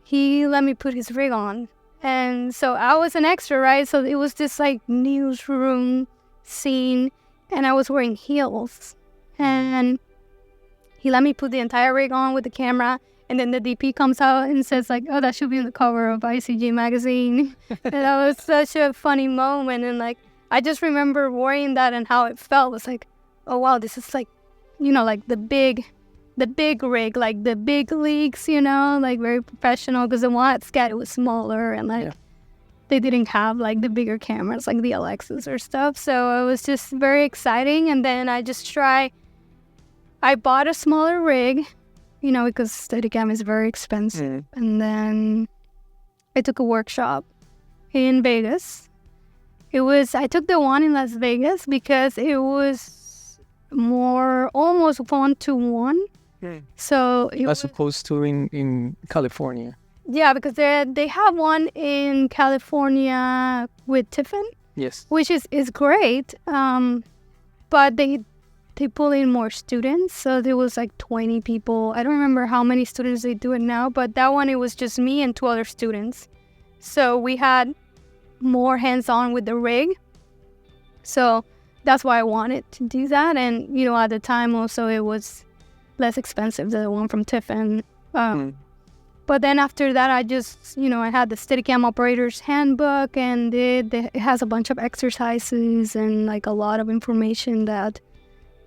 He let me put his rig on, and so I was an extra, right? So it was this like newsroom scene, and I was wearing heels, and he let me put the entire rig on with the camera. And then the DP comes out and says like, oh, that should be on the cover of ICG magazine. And that was such a funny moment. And like, I just remember wearing that and how it felt. It was like, oh, wow, this is like, like the big rig, like the big leagues, like very professional. Because the one at SCAD, it was smaller and like they didn't have like the bigger cameras like the Alexas or stuff. So it was just very exciting. And then I bought a smaller rig, because Steadicam is very expensive. And then I took a workshop in Vegas. I took the one in Las Vegas because it was more almost 1-to-1. So as opposed to in California. Yeah, because they have one in California with Tiffin. Yes. Which is great. But they pull in more students, so there was like 20 people. I don't remember how many students they do it now, but that one, it was just me and 2 other students. So we had more hands-on with the rig. So that's why I wanted to do that. And, at the time also it was less expensive than the one from Tiffin. But then after that, I just, I had the Steadicam operator's handbook, and it has a bunch of exercises and like a lot of information that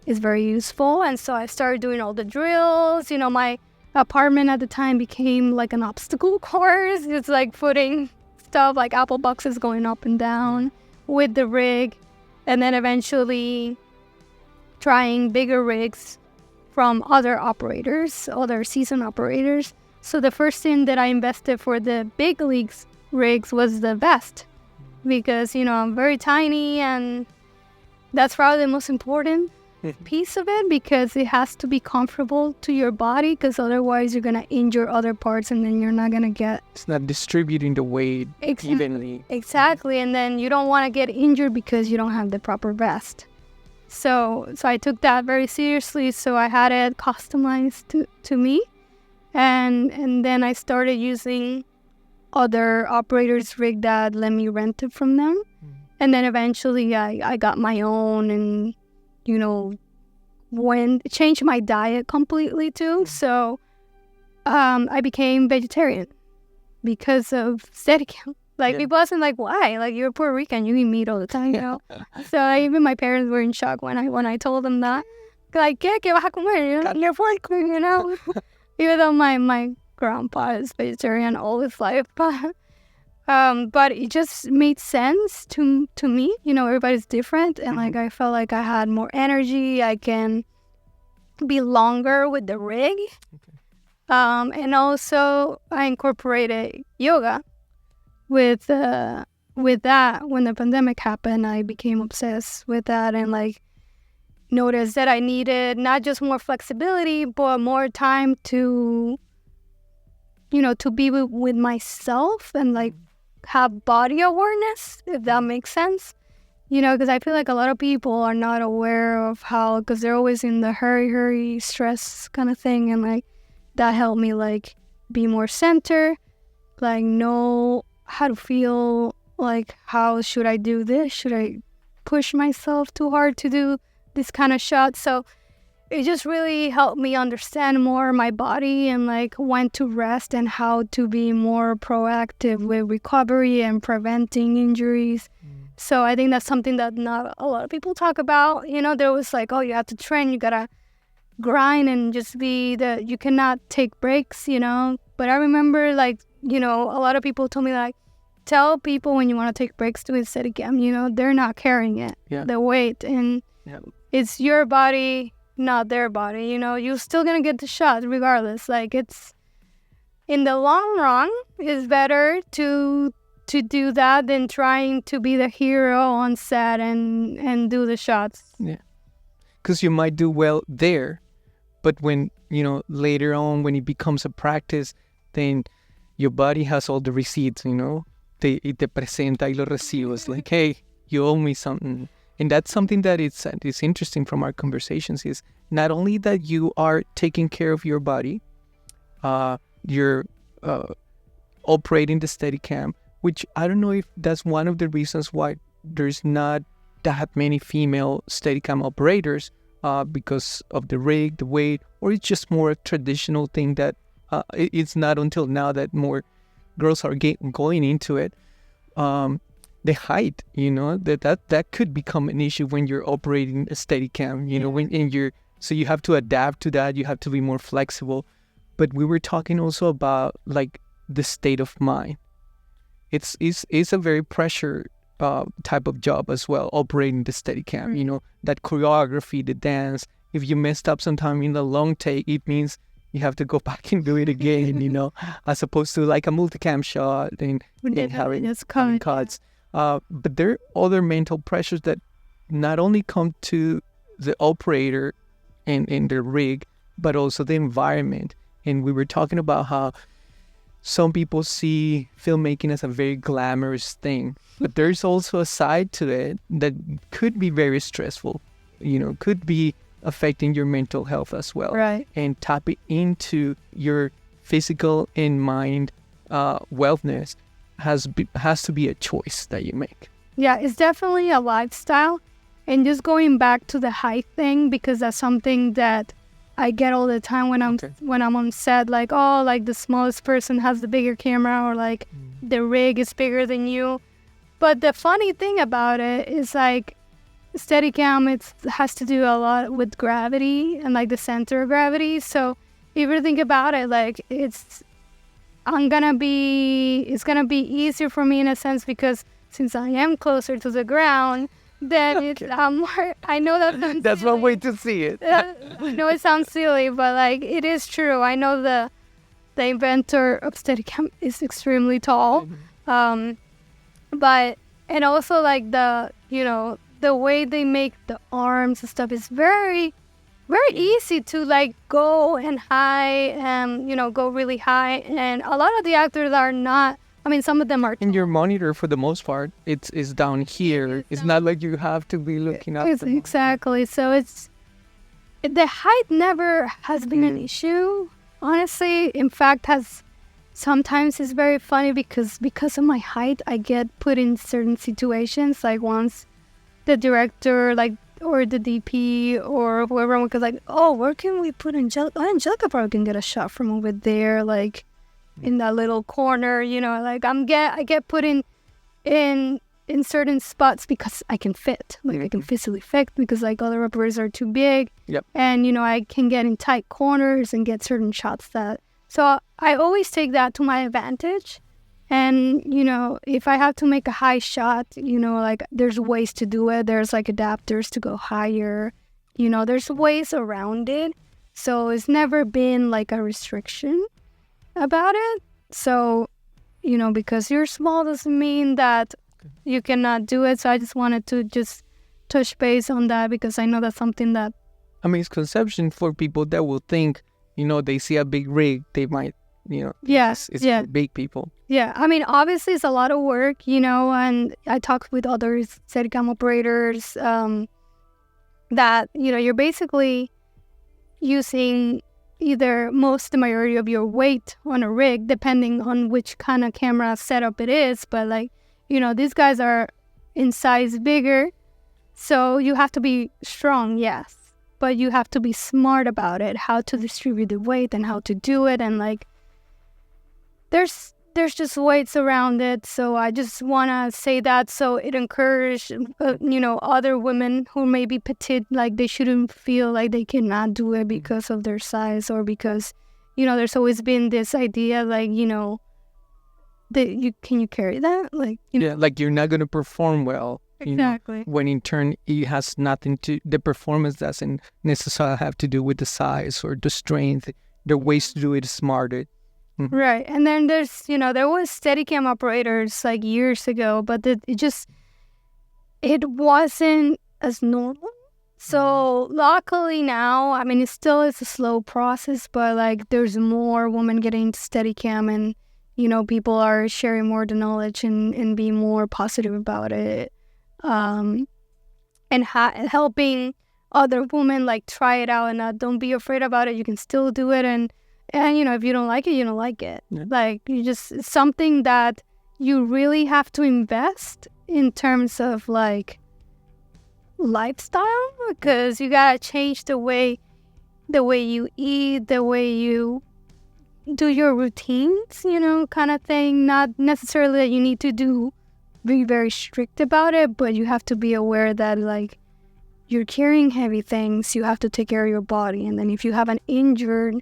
is very useful. And so I started doing all the drills. My apartment at the time became like an obstacle course. It's like putting stuff like apple boxes going up and down with the rig, and then eventually trying bigger rigs from other seasoned operators. So the first thing that I invested for the big leagues rigs was the vest, because I'm very tiny, and that's probably the most important piece of it, because it has to be comfortable to your body, because otherwise you're gonna injure other parts, and then you're not gonna get, it's not distributing the weight evenly. Exactly. And then you don't want to get injured because you don't have the proper vest. So I took that very seriously. So I had it customized to me, and then I started using other operators' rig that let me rent it from them. And then eventually I got my own, and changed my diet completely too. So I became vegetarian because of Steadicam. Like, it wasn't like, why? Like, you're Puerto Rican, you eat meat all the time, So even my parents were in shock when I told them that. Like, ¿qué vas a comer? Carne puerco, Even though my grandpa is vegetarian all his life. But it just made sense to me. Everybody's different. And like, I felt like I had more energy. I can be longer with the rig. And also I incorporated yoga with that. When the pandemic happened, I became obsessed with that, and like noticed that I needed not just more flexibility, but more time to be with myself, and like have body awareness, if that makes sense. Because I feel like a lot of people are not aware of how, because they're always in the hurry, stress kind of thing. And like, that helped me like be more centered, like know how to feel, like how should I do this? Should I push myself too hard to do this kind of shot? So it just really helped me understand more my body, and like when to rest and how to be more proactive with recovery and preventing injuries. So I think that's something that not a lot of people talk about. There was like, oh, you have to train, you gotta grind and just you cannot take breaks, But I remember, like, you know, a lot of people told me, like, tell people when you want to take breaks to Steadicam, you know, they're not carrying it, the weight, and it's your body, not their body, you know, you're still going to get the shot regardless. Like, it's, in the long run, it's better to do that than trying to be the hero on set and do the shots. Yeah. Because you might do well there, but when, you know, later on, when it becomes a practice, then your body has all the receipts, you know, te presenta y los recibos, like, hey, you owe me something. And that's something that is interesting from our conversations, is not only that you are taking care of your body, you're operating the Steadicam, which I don't know if that's one of the reasons why there's not that many female Steadicam operators, because of the rig, the weight, or it's just more a traditional thing that it's not until now that more girls are going into it. The height, you know, that could become an issue when you're operating a Steadicam, you know, so you have to adapt to that. You have to be more flexible. But we were talking also about, like, the state of mind. It's a very pressure type of job as well, operating the Steadicam, you know, that choreography, the dance. If you messed up sometime in the long take, it means you have to go back and do it again, you know, as opposed to like a multicam shot and having cuts. But there are other mental pressures that not only come to the operator and the rig, but also the environment. And we were talking about how some people see filmmaking as a very glamorous thing, but there's also a side to it that could be very stressful, you know, could be affecting your mental health as well. Right. And tapping into your physical and mind wellness has to be a choice that you make. Yeah, it's definitely a lifestyle. And just going back to the height thing, because that's something that I get all the time when I'm on set, like, oh, like the smallest person has the bigger camera, or like the rig is bigger than you. But the funny thing about it is, like, Steadicam, it has to do a lot with gravity and like the center of gravity. So if you think about it, like, it's gonna be easier for me in a sense, because since I am closer to the ground, then it's more. I know that that's silly. one way to see it. I know it sounds silly, but like, it is true. I know the inventor of Steadicam is extremely tall, but, and also like the, you know, the way they make the arms and stuff is very, very easy to like go and high and, you know, go really high. And a lot of the actors are not. I mean, some of them are. And your monitor, for the most part, it's down here. It's not like you have to be looking up. Exactly. So the height never has been an issue, honestly. In fact, sometimes it's very funny because of my height, I get put in certain situations. Like, once the director, like, or the DP or whoever was like, oh, where can we put Angelica? Oh, Angelica probably can get a shot from over there, like, in that little corner, you know, like, I get put in certain spots because I can fit, like, I can physically fit, because like other operators are too big. Yep. And, you know, I can get in tight corners and get certain shots so I always take that to my advantage. And, you know, if I have to make a high shot, you know, like, there's ways to do it. There's like adapters to go higher, you know, there's ways around it. So it's never been like a restriction about it. So, you know, because you're small doesn't mean that you cannot do it. So I just wanted to just touch base on that, because I know that's something that, I mean, misconception for people that will think, you know, they see a big rig, they might, you know, it's for big people. Yeah, I mean, obviously it's a lot of work, you know, and I talked with other Steadicam operators that, you know, you're basically using either the majority of your weight on a rig, depending on which kind of camera setup it is. But like, you know, these guys are in size bigger, so you have to be strong, yes, but you have to be smart about it, how to distribute the weight and how to do it. And like, there's just weights around it. So I just want to say that, so it encourages, you know, other women who may be petite, like, they shouldn't feel like they cannot do it because of their size, or because, there's always been this idea, like, can you carry that? Like, like you're not going to perform well. Exactly. When in turn, it has nothing the performance doesn't necessarily have to do with the size or the strength. There are ways to do it smarter. Mm-hmm. Right. And then there's, there was Steadicam operators like years ago, but it wasn't as normal. So luckily now, I mean, it still is a slow process, but like there's more women getting into Steadicam, and, people are sharing more the knowledge and being more positive about it. And helping other women like try it out and not don't be afraid about it. You can still do it. And if you don't like it, you don't like it. Yeah. Like it's something that you really have to invest in terms of like lifestyle, because you gotta change the way you eat, the way you do your routines, kind of thing. Not necessarily that you need to be very strict about it, but you have to be aware that like you're carrying heavy things, you have to take care of your body, and then if you have an injured,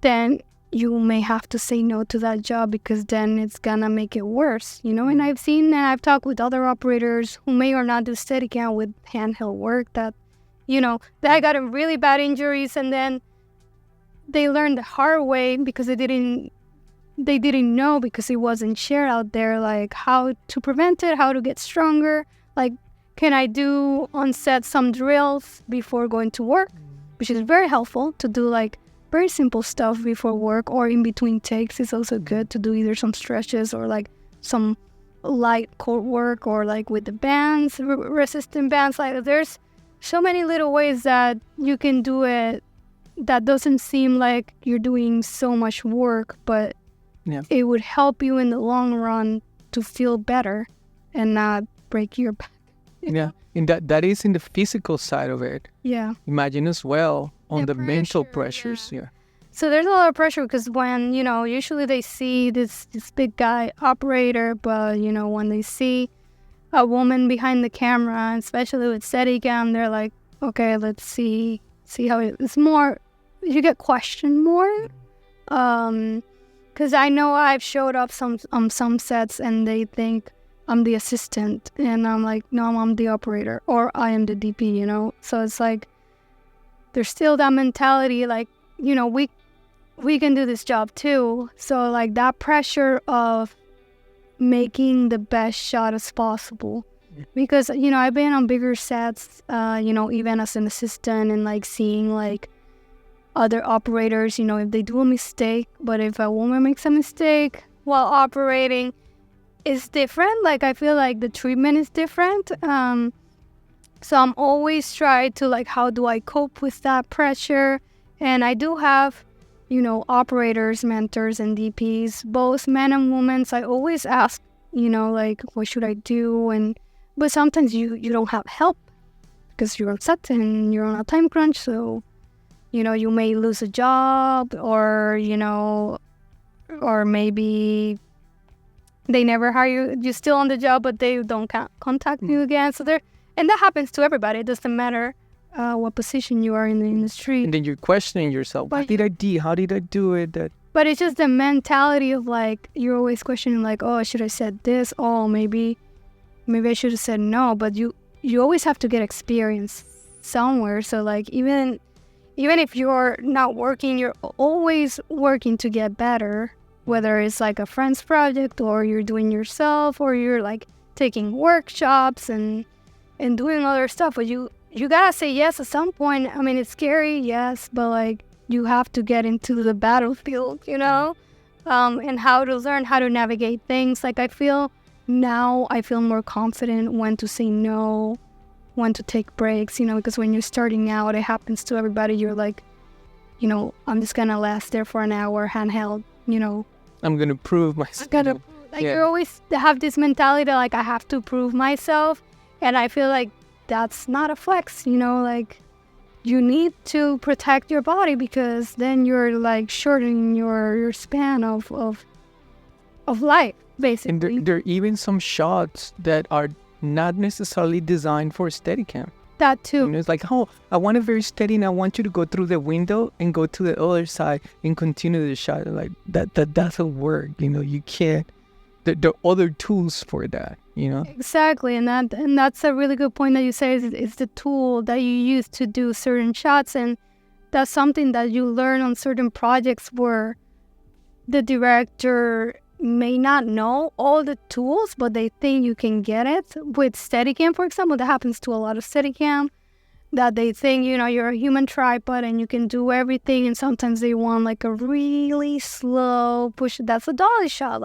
then you may have to say no to that job, because then it's gonna make it worse, And I've talked with other operators who may or not do Steadicam with handheld work that got really bad injuries, and then they learned the hard way because they didn't know, because it wasn't shared out there, like how to prevent it, how to get stronger. Like, can I do on set some drills before going to work, which is very helpful to do, like very simple stuff before work or in between takes. It's also good to do either some stretches or like some light core work, or like with the bands, resistant bands. Like there's so many little ways that you can do it that doesn't seem like you're doing so much work, but it would help you in the long run to feel better and not break your back. Yeah, and that is in the physical side of it. Yeah. Imagine as well on the mental pressures. Yeah. So there's a lot of pressure, because when, usually they see this big guy operator, but, when they see a woman behind the camera, especially with Steadicam, they're like, okay, let's see how it's more, you get questioned more. Because I know I've showed up on some sets and they think I'm the assistant, and I'm like, no, I'm the operator, or I am the DP, So it's like, there's still that mentality, like, we can do this job too. So like that pressure of making the best shot as possible. Because, I've been on bigger sets, even as an assistant, and like seeing like other operators, if they do a mistake, but if a woman makes a mistake while operating, it's different. Like I feel like the treatment is different. So I'm always trying to like, how do I cope with that pressure? And I do have, operators, mentors, and DPs, both men and women. So I always ask, like, what should I do? But sometimes you don't have help because you're on set and you're on a time crunch. So, you may lose a job, or, or maybe they never hire you. You're still on the job, but they don't contact you again. So and that happens to everybody. It doesn't matter what position you are in the industry. And then you're questioning yourself. What did I do? How did I do it? But it's just the mentality of like, you're always questioning like, oh, should I said this? Oh, maybe I should have said no. But you always have to get experience somewhere. So like, even if you're not working, you're always working to get better, whether it's like a friend's project, or you're doing yourself, or you're like taking workshops and doing other stuff. But you gotta say yes at some point. I mean, it's scary, yes, but like you have to get into the battlefield, and how to learn how to navigate things. Like I feel more confident when to say no, when to take breaks, because when you're starting out, it happens to everybody. You're like, I'm just gonna last there for an hour handheld, I'm gonna prove myself. You always have this mentality that like, I have to prove myself. And I feel like that's not a flex, like you need to protect your body, because then you're like shortening your span of life, basically. And there are even some shots that are not necessarily designed for Steadicam. That too. It's like, oh, I want it very steady, and I want you to go through the window and go to the other side and continue the shot. Like that doesn't work. You can't. There are other tools for that. Exactly, and that's a really good point that you say. Is the tool that you use to do certain shots, and that's something that you learn on certain projects where the director may not know all the tools, but they think you can get it. With Steadicam, for example, that happens to a lot of Steadicam, that they think, you're a human tripod and you can do everything, and sometimes they want like a really slow push. That's a dolly shot,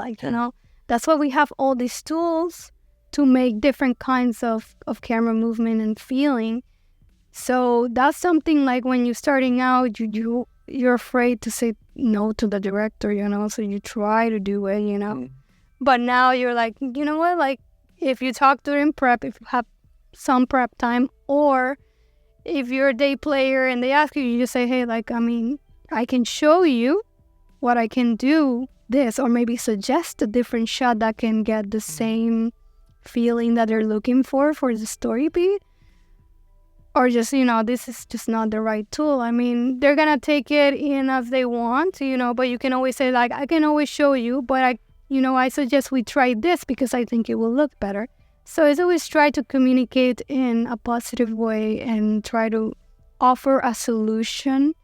That's why we have all these tools to make different kinds of camera movement and feeling. So that's something like when you're starting out, you're afraid to say no to the director, so you try to do it, But now you're like, you know what, like if you talk during prep, if you have some prep time, or if you're a day player and they ask you, you just say, hey, I can show you what I can do this, or maybe suggest a different shot that can get the same feeling that they're looking for the story beat. Or just, this is just not the right tool. They're going to take it in as they want, but you can always say, like, I can always show you, but I suggest we try this because I think it will look better. So it's always try to communicate in a positive way and try to offer a solution,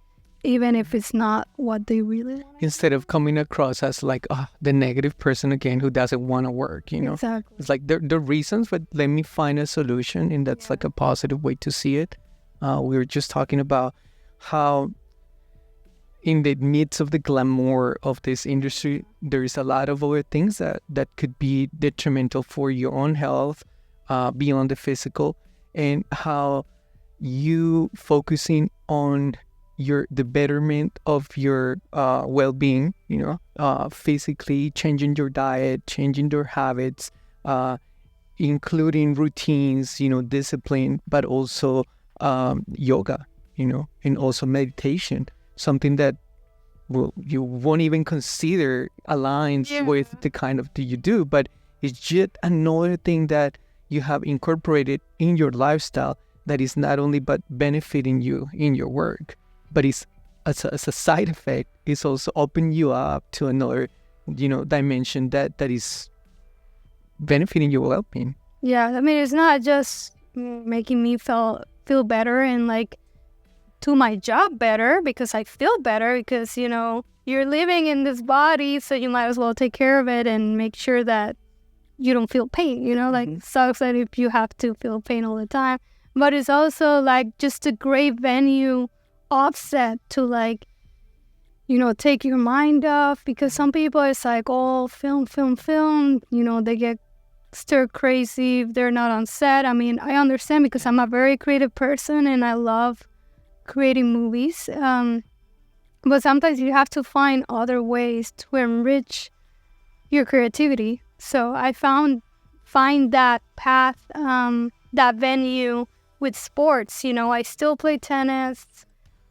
even if it's not what they really want. Instead of coming across as like, the negative person again who doesn't want to work, Exactly. It's like the reasons, but let me find a solution, and that's like a positive way to see it. We were just talking about how in the midst of the glamour of this industry, there is a lot of other things that could be detrimental for your own health, beyond the physical, and how you focusing on the betterment of your well-being, physically, changing your diet, changing your habits, including routines, discipline, but also yoga, and also meditation, something that you won't even consider aligns with the kind of thing you do, but it's just another thing that you have incorporated in your lifestyle that is not only but benefiting you in your work, but it's as a side effect, it's also open you up to another, dimension that is benefiting your well-being. Yeah, it's not just making me feel better and like do my job better because I feel better, because you're living in this body, so you might as well take care of it and make sure that you don't feel pain. It sucks that if you have to feel pain all the time, but it's also like just a great venue offset to like take your mind off, because some people it's like, oh, film, they get stir crazy if they're not on set. I understand, because I'm a very creative person and I love creating movies, but sometimes you have to find other ways to enrich your creativity. So I find that path, that venue with sports. I still play tennis.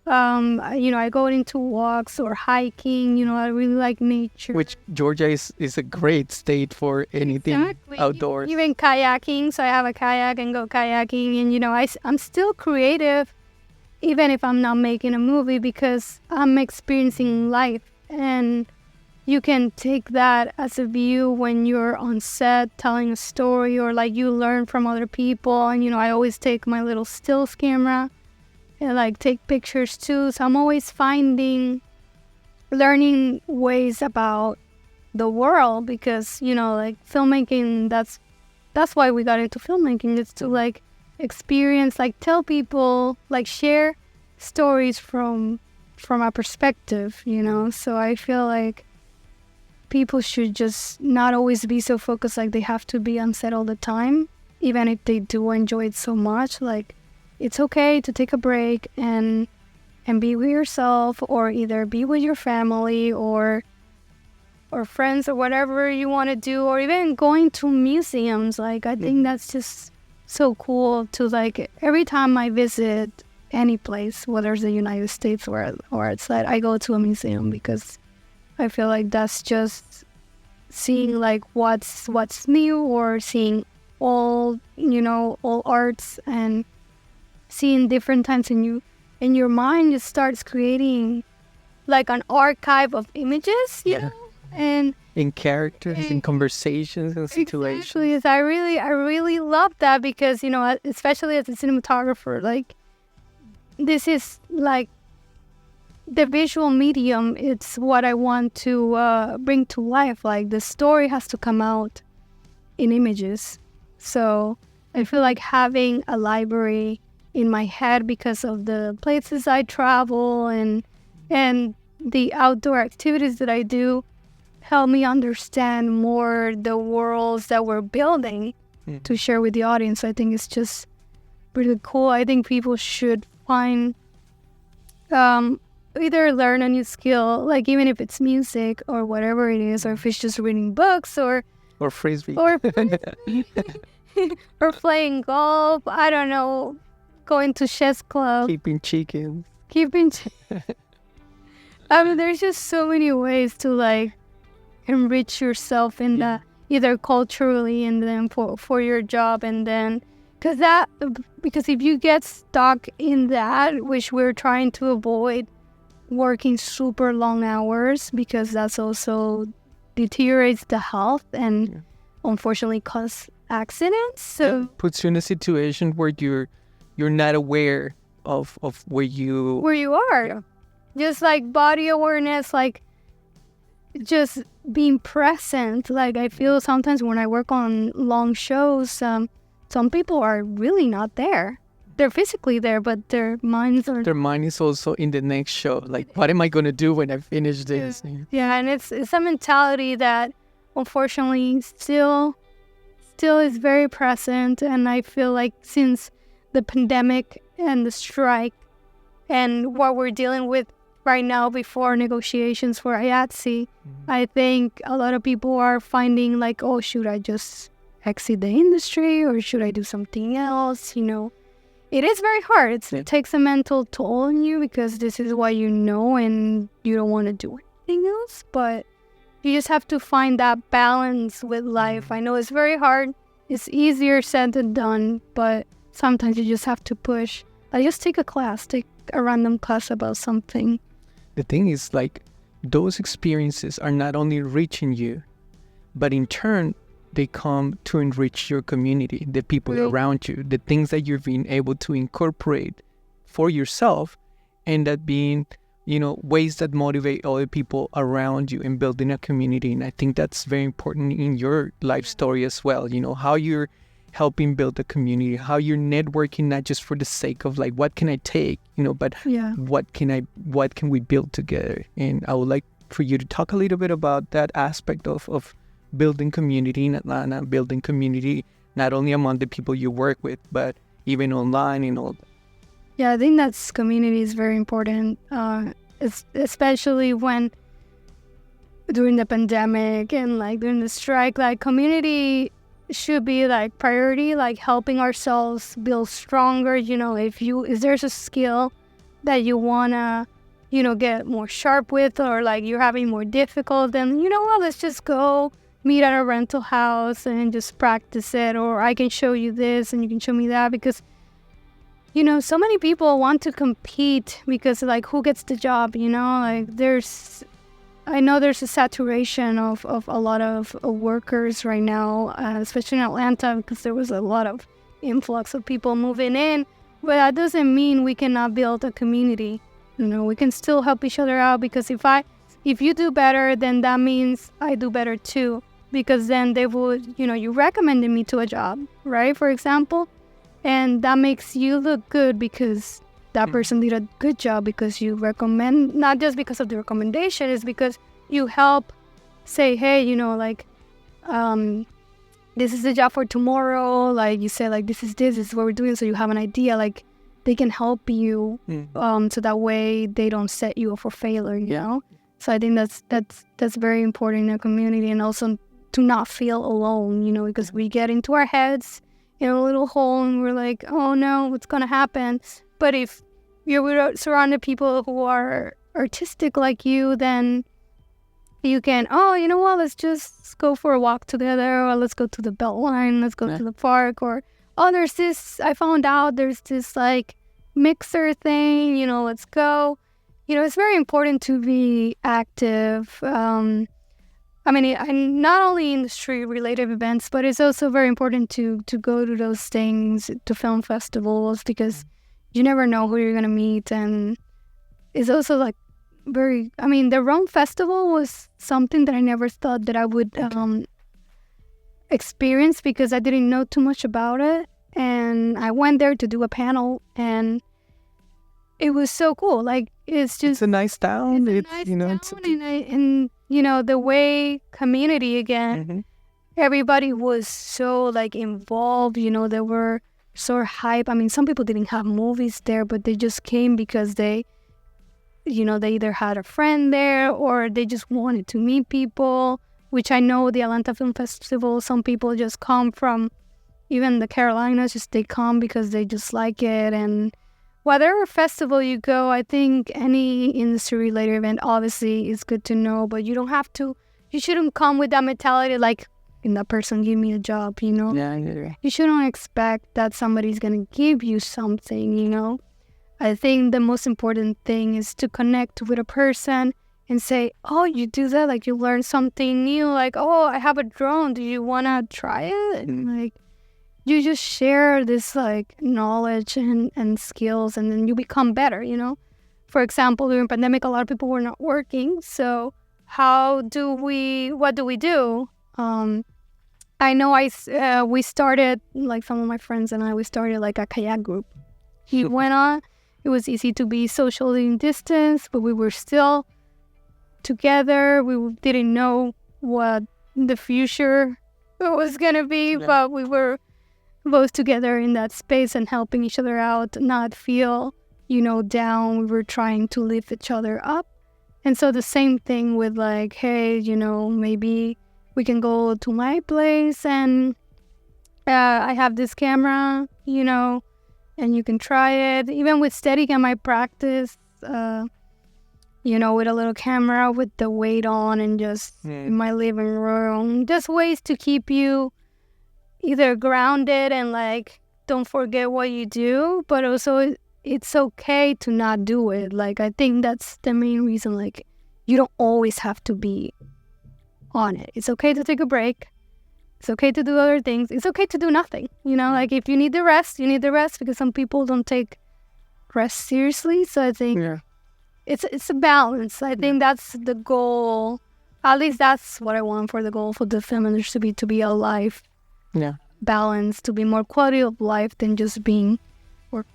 I go into walks or hiking. I really like nature. Which Georgia is a great state for anything outdoors. Even kayaking. So I have a kayak and go kayaking. And, I'm still creative, even if I'm not making a movie, because I'm experiencing life. And you can take that as a view when you're on set telling a story, or like you learn from other people. And, I always take my little stills camera and like take pictures too. So I'm always learning ways about the world, because, like filmmaking, that's why we got into filmmaking. It's to like experience, like tell people, like share stories from a perspective, So I feel like people should just not always be so focused like they have to be on set all the time, even if they do enjoy it so much. Like, it's okay to take a break and be with yourself, or either be with your family or friends, or whatever you want to do, or even going to museums. Like, I think that's just so cool to, like, every time I visit any place, whether it's the United States or outside, I go to a museum, because I feel like that's just seeing like what's new, or seeing all arts and seeing different times, and your mind just starts creating like an archive of images, you know, and in characters, in conversations, and situations. Exactly. I really love that because, you know, especially as a cinematographer, like this is like the visual medium. It's what I want to bring to life. Like the story has to come out in images. So I feel like having a library in my head because of the places I travel and the outdoor activities that I do help me understand more the worlds that we're building to share with the audience. I think it's just really cool. I think people should find either learn a new skill, like even if it's music or whatever it is, or if it's just reading books or frisbee or or playing golf. I don't know, going to chess club, keeping chickens. I mean, there's just so many ways to like enrich yourself in the either culturally and then for your job, and then because if you get stuck in that, which we're trying to avoid, working super long hours, because that's also deteriorates the health and unfortunately cause accidents. So it puts you in a situation where you're not aware of where you are. Just like body awareness, like just being present. Like I feel sometimes when I work on long shows, some people are really not there. They're physically there, but their mind is also in the next show. Like, what am I going to do when I finish this? Yeah, and it's a mentality that unfortunately still is very present. And I feel like since the pandemic and the strike and what we're dealing with right now before negotiations for IATSE, I think a lot of people are finding like, oh, should I just exit the industry or should I do something else? You know, it is very hard. It takes a mental toll on you because this is what you know and you don't want to do anything else. But you just have to find that balance with life. I know it's very hard. It's easier said than done, but sometimes you just have to push. I just take a random class about something. The thing is, like, those experiences are not only enriching you, but in turn, they come to enrich your community, the people around you, the things that you've been able to incorporate for yourself, and that being, you know, ways that motivate other people around you and building a community. And I think that's very important in your life story as well, you know, how you're helping build a community, how you're networking, not just for the sake of like, what can I take, you know, but what can we build together? And I would like for you to talk a little bit about that aspect of building community in Atlanta, building community not only among the people you work with, but even online and all that. Yeah, I think that's community is very important, especially when during the pandemic and like during the strike, like community should be like priority, like helping ourselves build stronger. You know, if there's a skill that you wanna, you know, get more sharp with, or like you're having more difficult, then you know what, let's just go meet at a rental house and just practice it, or I can show you this and you can show me that, because you know, so many people want to compete because like who gets the job, you know, like I know there's a saturation of a lot of workers right now, especially in Atlanta, because there was a lot of influx of people moving in. But that doesn't mean we cannot build a community. You know, we can still help each other out, because if you do better, then that means I do better too. Because then they would, you know, you recommended me to a job, right? For example, and that makes you look good because that person did a good job, because you recommend, not just because of the recommendation, it's because you help say, hey, you know, like, this is the job for tomorrow. Like you say, like, this is what we're doing. So you have an idea, like they can help you. So that way they don't set you up for failure, you know? So I think that's very important in a community, and also to not feel alone, you know, because we get into our heads in a little hole and we're like, oh no, what's going to happen? But if you're surrounded people who are artistic like you, then you can, oh, you know what, let's just go for a walk together, or let's go to the Beltline, let's go to the park, or oh, I found out there's this like mixer thing, let's go. It's very important to be active. Not only industry-related events, but it's also very important to go to those things, to film festivals, because you never know who you're going to meet. And it's also like the Rome Festival was something that I never thought that I would experience, because I didn't know too much about it. And I went there to do a panel, and it was so cool. Like, it's a nice town. It's a nice town, and the way community again, everybody was so like involved. They were so hype. Some people didn't have movies there, but they just came because they either had a friend there or they just wanted to meet people. Which I know the Atlanta Film Festival, some people just come from even the Carolinas. Just they come because they just like it. And whatever festival you go, I think any industry-related event obviously is good to know, but you shouldn't come with that mentality like, can that person give me a job, Yeah, yeah. You shouldn't expect that somebody's going to give you something, I think the most important thing is to connect with a person and say, oh, you do that? Like, you learn something new. Like, oh, I have a drone. Do you want to try it? And, like, you just share this like knowledge and skills, and then you become better, For example, during pandemic, a lot of people were not working. So what do we do? I know we started, like some of my friends and we started like a kayak group. It went on. It was easy to be socially distanced, but we were still together. We didn't know what the future was going to be, but we were both together in that space and helping each other out, not feel, down. We were trying to lift each other up. And so the same thing with like, hey, maybe we can go to my place and I have this camera, and you can try it. Even with Steadicam, I practice, with a little camera with the weight on and just in my living room. Just ways to keep you either grounded and like don't forget what you do, but also it's okay to not do it. Like, I think that's the main reason. Like, you don't always have to be on it. It's okay to take a break. It's okay to do other things. It's okay to do nothing. Like, if you need the rest, you need the rest, because some people don't take rest seriously. So I think it's a balance. I think that's the goal. At least that's what I want for the goal for the film industry, to be alive. Yeah. Balance, to be more quality of life than just being work.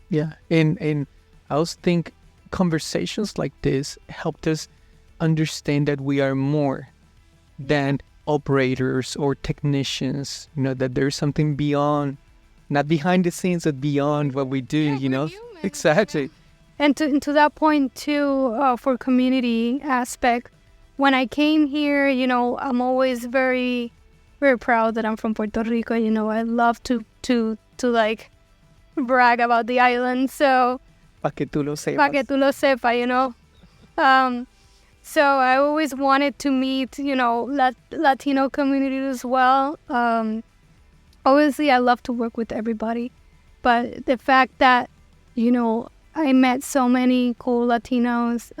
Yeah. And I also think conversations like this helped us understand that we are more than operators or technicians, that there's something beyond, not behind the scenes, but beyond what we do, Human. Exactly. And to that point too, for community aspect, when I came here, I'm always very, very proud that I'm from Puerto Rico. I love to like brag about the island. So Pa que tú lo sepas. Pa que tú lo sepas, So I always wanted to meet, Latino community as well. Obviously, I love to work with everybody, but the fact that, I met so many cool Latinos.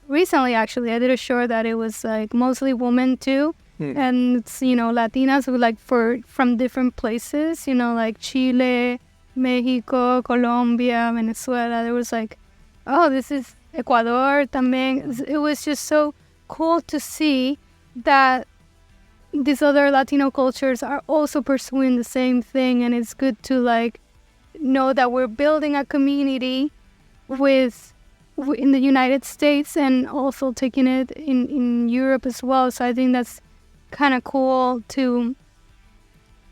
Recently, actually, I did a show that it was like mostly women too. And it's, Latinas who like from different places, like Chile, Mexico, Colombia, Venezuela. There was like, oh, this is Ecuador también. It was just so cool to see that these other Latino cultures are also pursuing the same thing, and it's good to like know that we're building a community in the United States and also taking it in Europe as well. So I think that's kind of cool to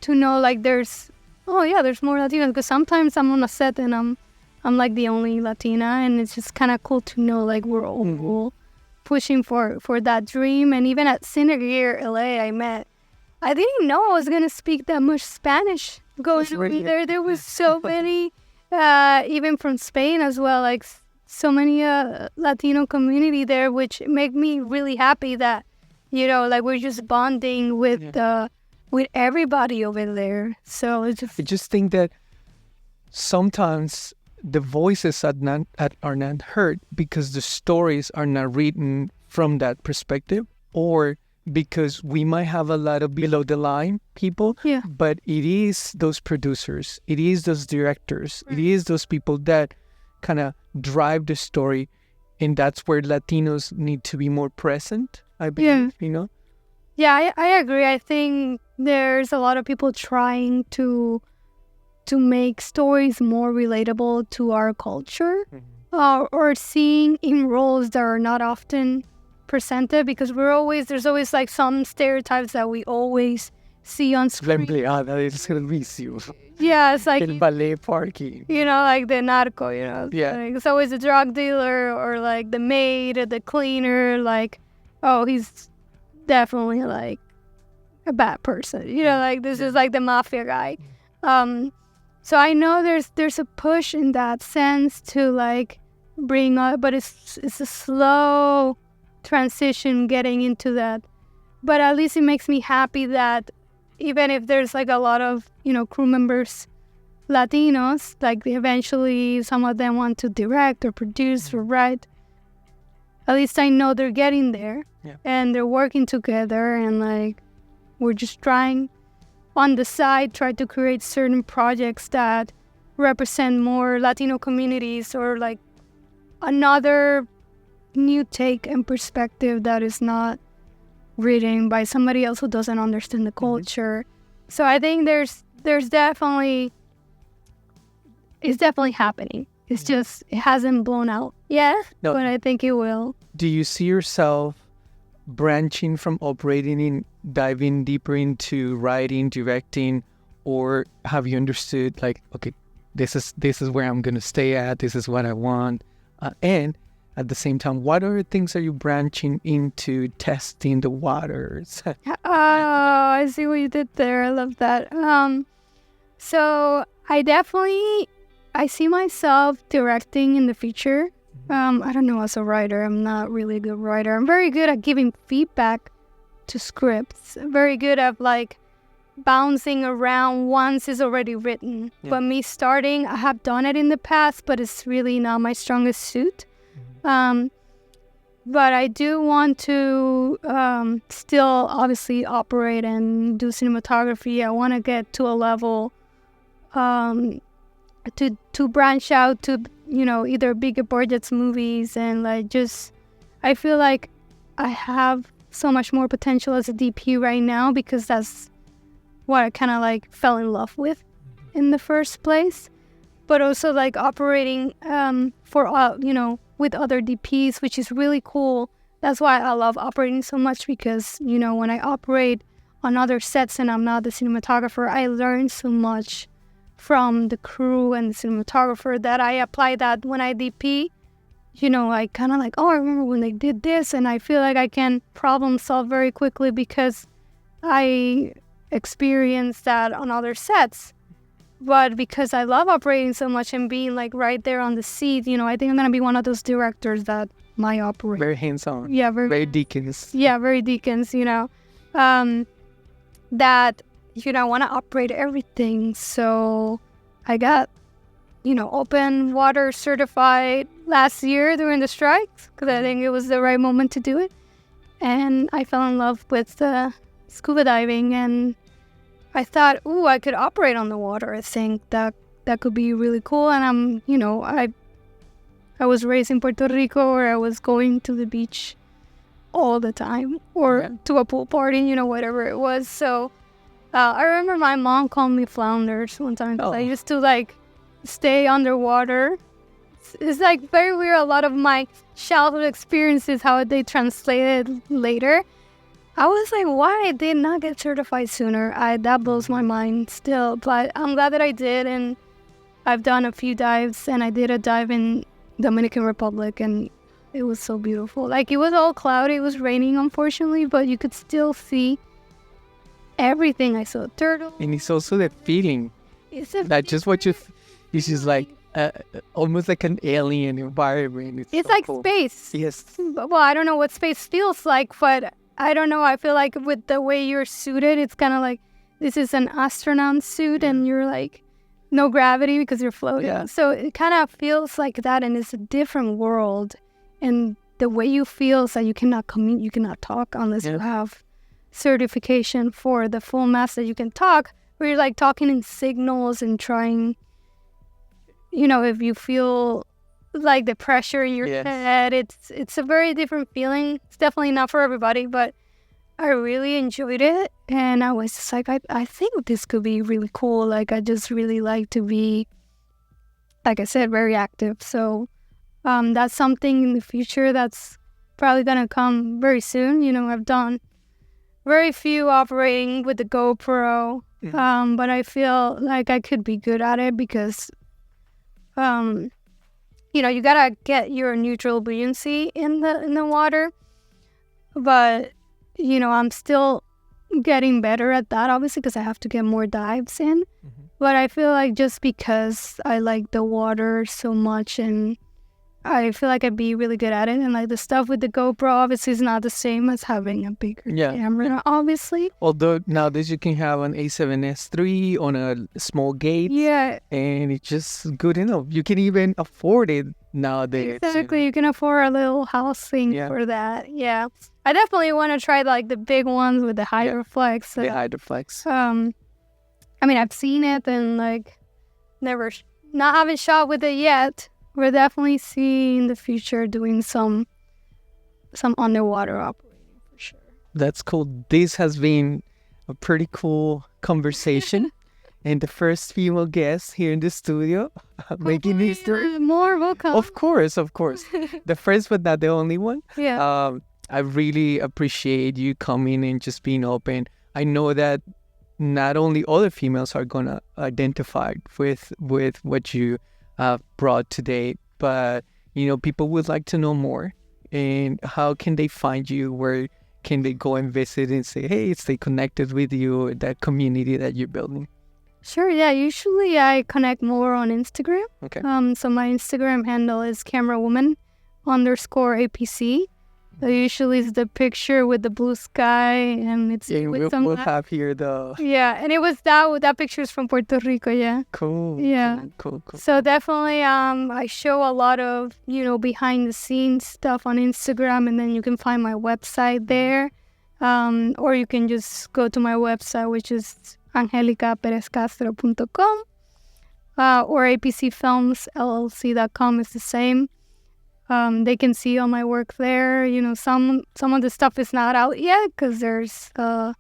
know like there's more Latinos, because sometimes I'm on a set and I'm like the only Latina, and it's just kind of cool to know like we're all pushing for that dream. And even at Cinematographer LA, I didn't know I was gonna speak that much Spanish going over there. There was so many, even from Spain as well, like so many Latino community there, which make me really happy that like we're just bonding with with everybody over there. So it's just, I just think that sometimes the voices are not heard because the stories are not written from that perspective, or because we might have a lot of below the line people, yeah. but it is those producers, it is those directors, it is those people that kind of drive the story, and that's where Latinos need to be more present, I believe, you know? Yeah, I agree. I think there's a lot of people trying to make stories more relatable to our culture, or seeing in roles that are not often presented, because there's always like some stereotypes that we always see on La screen. empleada del servicio, Yeah, it's like, el ballet parking. you know, like the narco, you know. Yeah. Like, it's always a drug dealer, or like the maid or the cleaner, like, oh, he's definitely like a bad person. You know, like this is like the mafia guy. So I know there's a push in that sense to like bring up, but it's a slow transition getting into that. But at least it makes me happy that even if there's like a lot of, you know, crew members, Latinos, like eventually some of them want to direct or produce or write, at least I know they're getting there. Yeah. And they're working together, and like we're just trying on the side, try to create certain projects that represent more Latino communities, or like another new take and perspective that is not written by somebody else who doesn't understand the culture. So I think there's definitely, it's definitely happening. It's just, it hasn't blown out yet, No. but I think it will. Do you see yourself branching from operating in, diving deeper into writing, directing, or have you understood like, okay, this is where I'm gonna stay at, this is what I want, and at the same time, what other things are you branching into, testing the waters? Oh, I see what you did there. I love that. So I see myself directing in the future. I don't know, as a writer, I'm not really a good writer. I'm very good at giving feedback to scripts. I'm very good at like bouncing around once it's already written. Yeah. But me starting, I have done it in the past, but it's really not my strongest suit. But I do want to still obviously operate and do cinematography. I want to get to a level to branch out to, you know, either bigger budgets movies, and like just, I feel like I have so much more potential as a DP right now, because that's what I kind of like fell in love with in the first place. But also like operating for you know, with other DPs, which is really cool. That's why I love operating so much, because, you know, when I operate on other sets and I'm not the cinematographer, I learn so much from the crew and the cinematographer that I apply that when I DP. You know, I kind of like, oh, I remember when they did this, and I feel like I can problem solve very quickly because I experienced that on other sets. But because I love operating so much and being like right there on the seat, you know, I think I'm going to be one of those directors that might operate. Very hands-on. Yeah, very Dickens. Yeah, very Dickens, you know. That, you know, I want to operate everything. So I got, you know, open water certified last year during the strikes, because I think it was the right moment to do it. And I fell in love with scuba diving, and I thought, ooh, I could operate on the water. I think that could be really cool. And I'm, you know, I was raised in Puerto Rico, where I was going to the beach all the time, or to a pool party, you know, whatever it was. So I remember my mom called me flounders one time, because I used to like stay underwater. It's like very weird. A lot of my childhood experiences, how they translated later. I was like, why I did not get certified sooner? That blows my mind still. But I'm glad that I did, and I've done a few dives, and I did a dive in Dominican Republic, and it was so beautiful. Like, it was all cloudy, it was raining, unfortunately, but you could still see everything. I saw turtles. And it's also the feeling. It's a Not just what you... It's just like almost like an alien environment. It's so like cool. space. Yes. Well, I don't know what space feels like, but I don't know. I feel like with the way you're suited, it's kind of like this is an astronaut suit and you're like, no gravity because you're floating. Yeah. So it kind of feels like that, and it's a different world. And the way you feel is that you cannot you cannot talk unless you have certification for the full mass that you can talk, where you're like talking in signals and trying, if you feel like the pressure in your head, it's a very different feeling. It's definitely not for everybody, but I really enjoyed it, and I was just like, I think this could be really cool. Like, I just really like to be, like I said, very active. So that's something in the future that's probably gonna come very soon. I've done very few operating with the GoPro, but I feel like I could be good at it because, you gotta get your neutral buoyancy in the water, but I'm still getting better at that, obviously, because I have to get more dives in. But I feel like just because I like the water so much, and I feel like I'd be really good at it. And like the stuff with the GoPro, obviously, is not the same as having a bigger camera, obviously. Although nowadays you can have an A7S III on a small gate. Yeah. And it's just good enough. You can even afford it nowadays. Exactly. You can afford a little house thing for that. Yeah. I definitely want to try like the big ones with the Hydroflex. The Hydroflex. I mean, I've seen it and like not having shot with it yet. We're definitely seeing in the future doing some underwater operating for sure. That's cool. This has been a pretty cool conversation. And the first female guest here in the studio, making history. More welcome. Of course. The first but not the only one. Yeah. I really appreciate you coming and just being open. I know that not only other females are going to identify with what you brought today, but, people would like to know more. And how can they find you? Where can they go and visit and say, hey, stay connected with you, that community that you're building? Sure, yeah. Usually I connect more on Instagram. Okay. So my Instagram handle is camerawoman_APC. So usually it's the picture with the blue sky, and it's with some... We'll have here the... Yeah, and it was that picture is from Puerto Rico, yeah. Cool. Yeah. Cool. So definitely I show a lot of, behind the scenes stuff on Instagram, and then you can find my website there. Or you can just go to my website, which is angelicaperezcastro.com, or apcfilmsllc.com is the same. They can see all my work there. Some of the stuff is not out yet because there's 2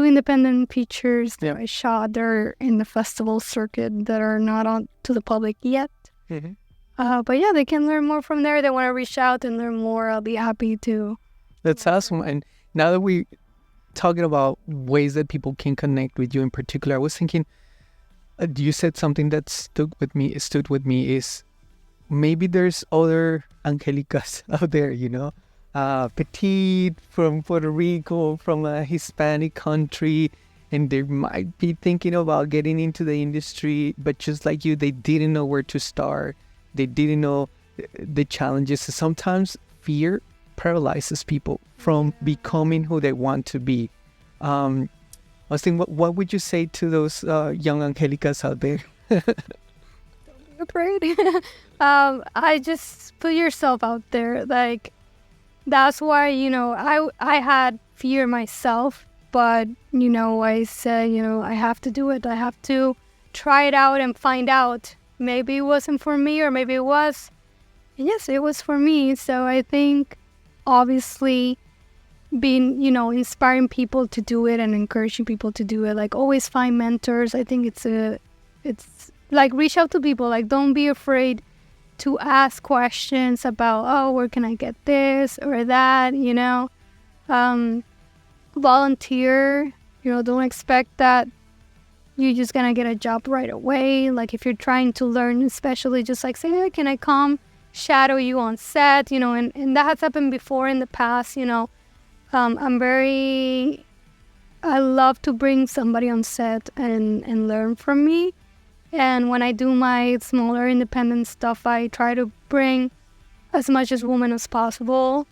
independent features that I shot. They're in the festival circuit that are not on to the public yet. But yeah, they can learn more from there. They want to reach out and learn more. I'll be happy to. That's awesome. And now that we're talking about ways that people can connect with you in particular, I was thinking, you said something that stood with me is maybe there's other Angelicas out there, petite from Puerto Rico, from a Hispanic country, and they might be thinking about getting into the industry, but just like you, they didn't know where to start. They didn't know the challenges. Sometimes fear paralyzes people from becoming who they want to be. I was thinking, what would you say to those young Angelicas out there? Afraid. I just put yourself out there. Like, that's why, I had fear myself, but, I said, I have to do it. I have to try it out and find out. Maybe it wasn't for me, or maybe it was. Yes, it was for me. So I think, obviously, being, inspiring people to do it and encouraging people to do it, like, always find mentors. I think it's like, reach out to people. Like, don't be afraid to ask questions about, where can I get this or that, volunteer. Don't expect that you're just gonna get a job right away. Like, if you're trying to learn, especially, just like say, hey, can I come shadow you on set, and that has happened before in the past. I love to bring somebody on set and learn from me. And when I do my smaller independent stuff, I try to bring as much as women as possible,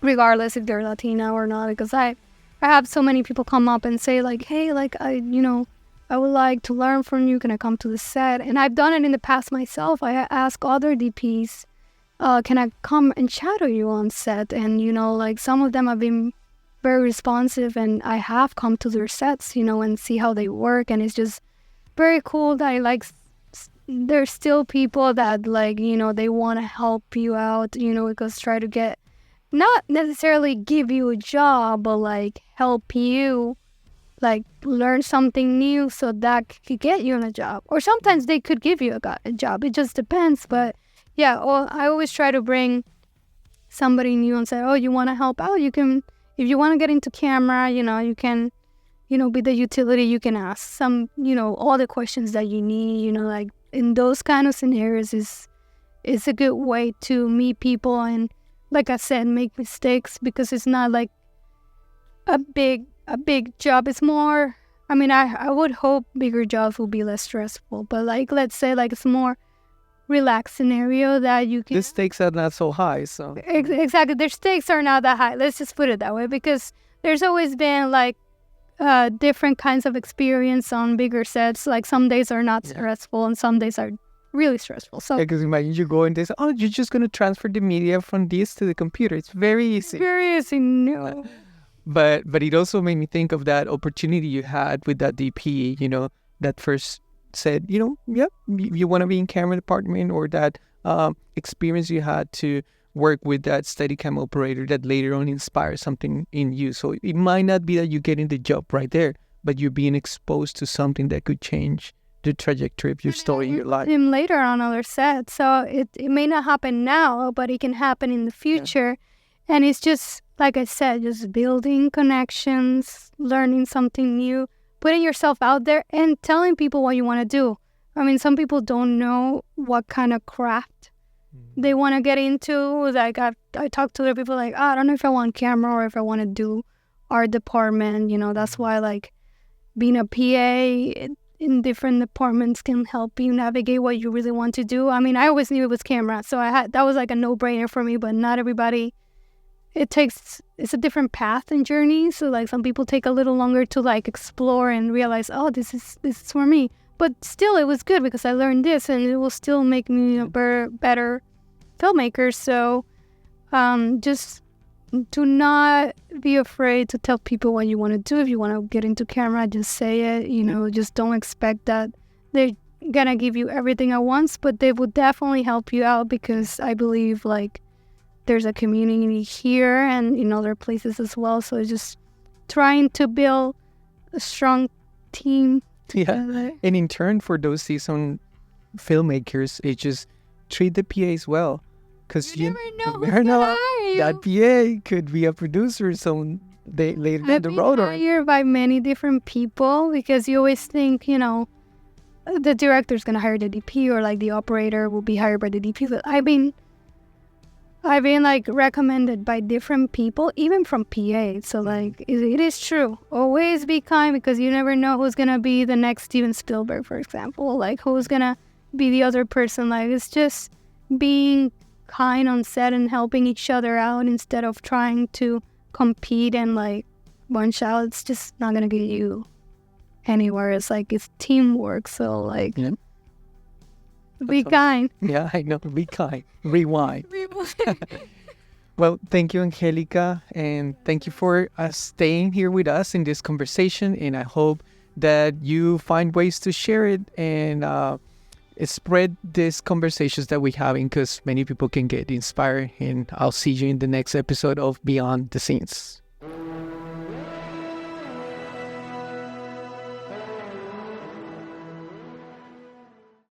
regardless if they're Latina or not, because I I have so many people come up and say like, hey, like I would like to learn from you. Can I come to the set? And I've done it in the past myself. I ask other DPs, can I come and shadow you on set? And, like some of them have been very responsive, and I have come to their sets, and see how they work. And it's just very cool that there's still people that like, they want to help you out, because try to get, not necessarily give you a job, but like help you like learn something new so that could get you on a job. Or sometimes they could give you a job. It just depends. But yeah, well, I always try to bring somebody new and say, oh, you want to help out? You can, if you want to get into camera, you can, be the utility. You can ask some, all the questions that you need, like in those kind of scenarios is a good way to meet people and, like I said, make mistakes, because it's not like a big job. It's more, I would hope bigger jobs will be less stressful, but like, let's say like it's more relaxed scenario that you can... The stakes are not so high, so... Exactly, their stakes are not that high. Let's just put it that way, because there's always been like different kinds of experience on bigger sets. Like some days are not stressful and some days are really stressful. So because imagine you go and they say, oh, you're just going to transfer the media from this to the computer. It's very easy. Very easy, no. But it also made me think of that opportunity you had with that DP, that first said, you want to be in camera department, or that experience you had to work with that Steadicam operator that later on inspired something in you. So it might not be that you're getting the job right there, but you're being exposed to something that could change the trajectory of your story in your life. Him later on other sets. So it may not happen now, but it can happen in the future. Yeah. And it's just, like I said, just building connections, learning something new, putting yourself out there and telling people what you want to do. Some people don't know what kind of craft they want to get into. Like I talk to other people like, I don't know if I want camera or if I want to do art department. That's why like being a PA in different departments can help you navigate what you really want to do. I always knew it was camera, so that was like a no-brainer for me, but not everybody. It's a different path and journey. So like some people take a little longer to like explore and realize, oh, this is for me. But still, it was good because I learned this, and it will still make me a better filmmaker. So just do not be afraid to tell people what you want to do. If you want to get into camera, just say it. Just don't expect that they're gonna give you everything at once, but they will definitely help you out, because I believe like there's a community here and in other places as well. So just trying to build a strong team. Yeah. And in turn, for those seasoned filmmakers, it just treat the PAs well. Because you never know that PA could be a producer later down the road. I've been hired by many different people, because you always think, the director's going to hire the DP, or like the operator will be hired by the DP. But I've been like recommended by different people, even from PA. So like it is true. Always be kind, because you never know who's gonna be the next Steven Spielberg, for example. Like who's gonna be the other person. Like it's just being kind on set and helping each other out instead of trying to compete and like bunch out. It's just not gonna get you anywhere. It's like it's teamwork. So like. Yeah. Be kind. Yeah, I know. Be kind. Rewind. Well, thank you, Angélica, and thank you for staying here with us in this conversation. And I hope that you find ways to share it and spread these conversations that we're having, because many people can get inspired. And I'll see you in the next episode of Beyond the Scenes.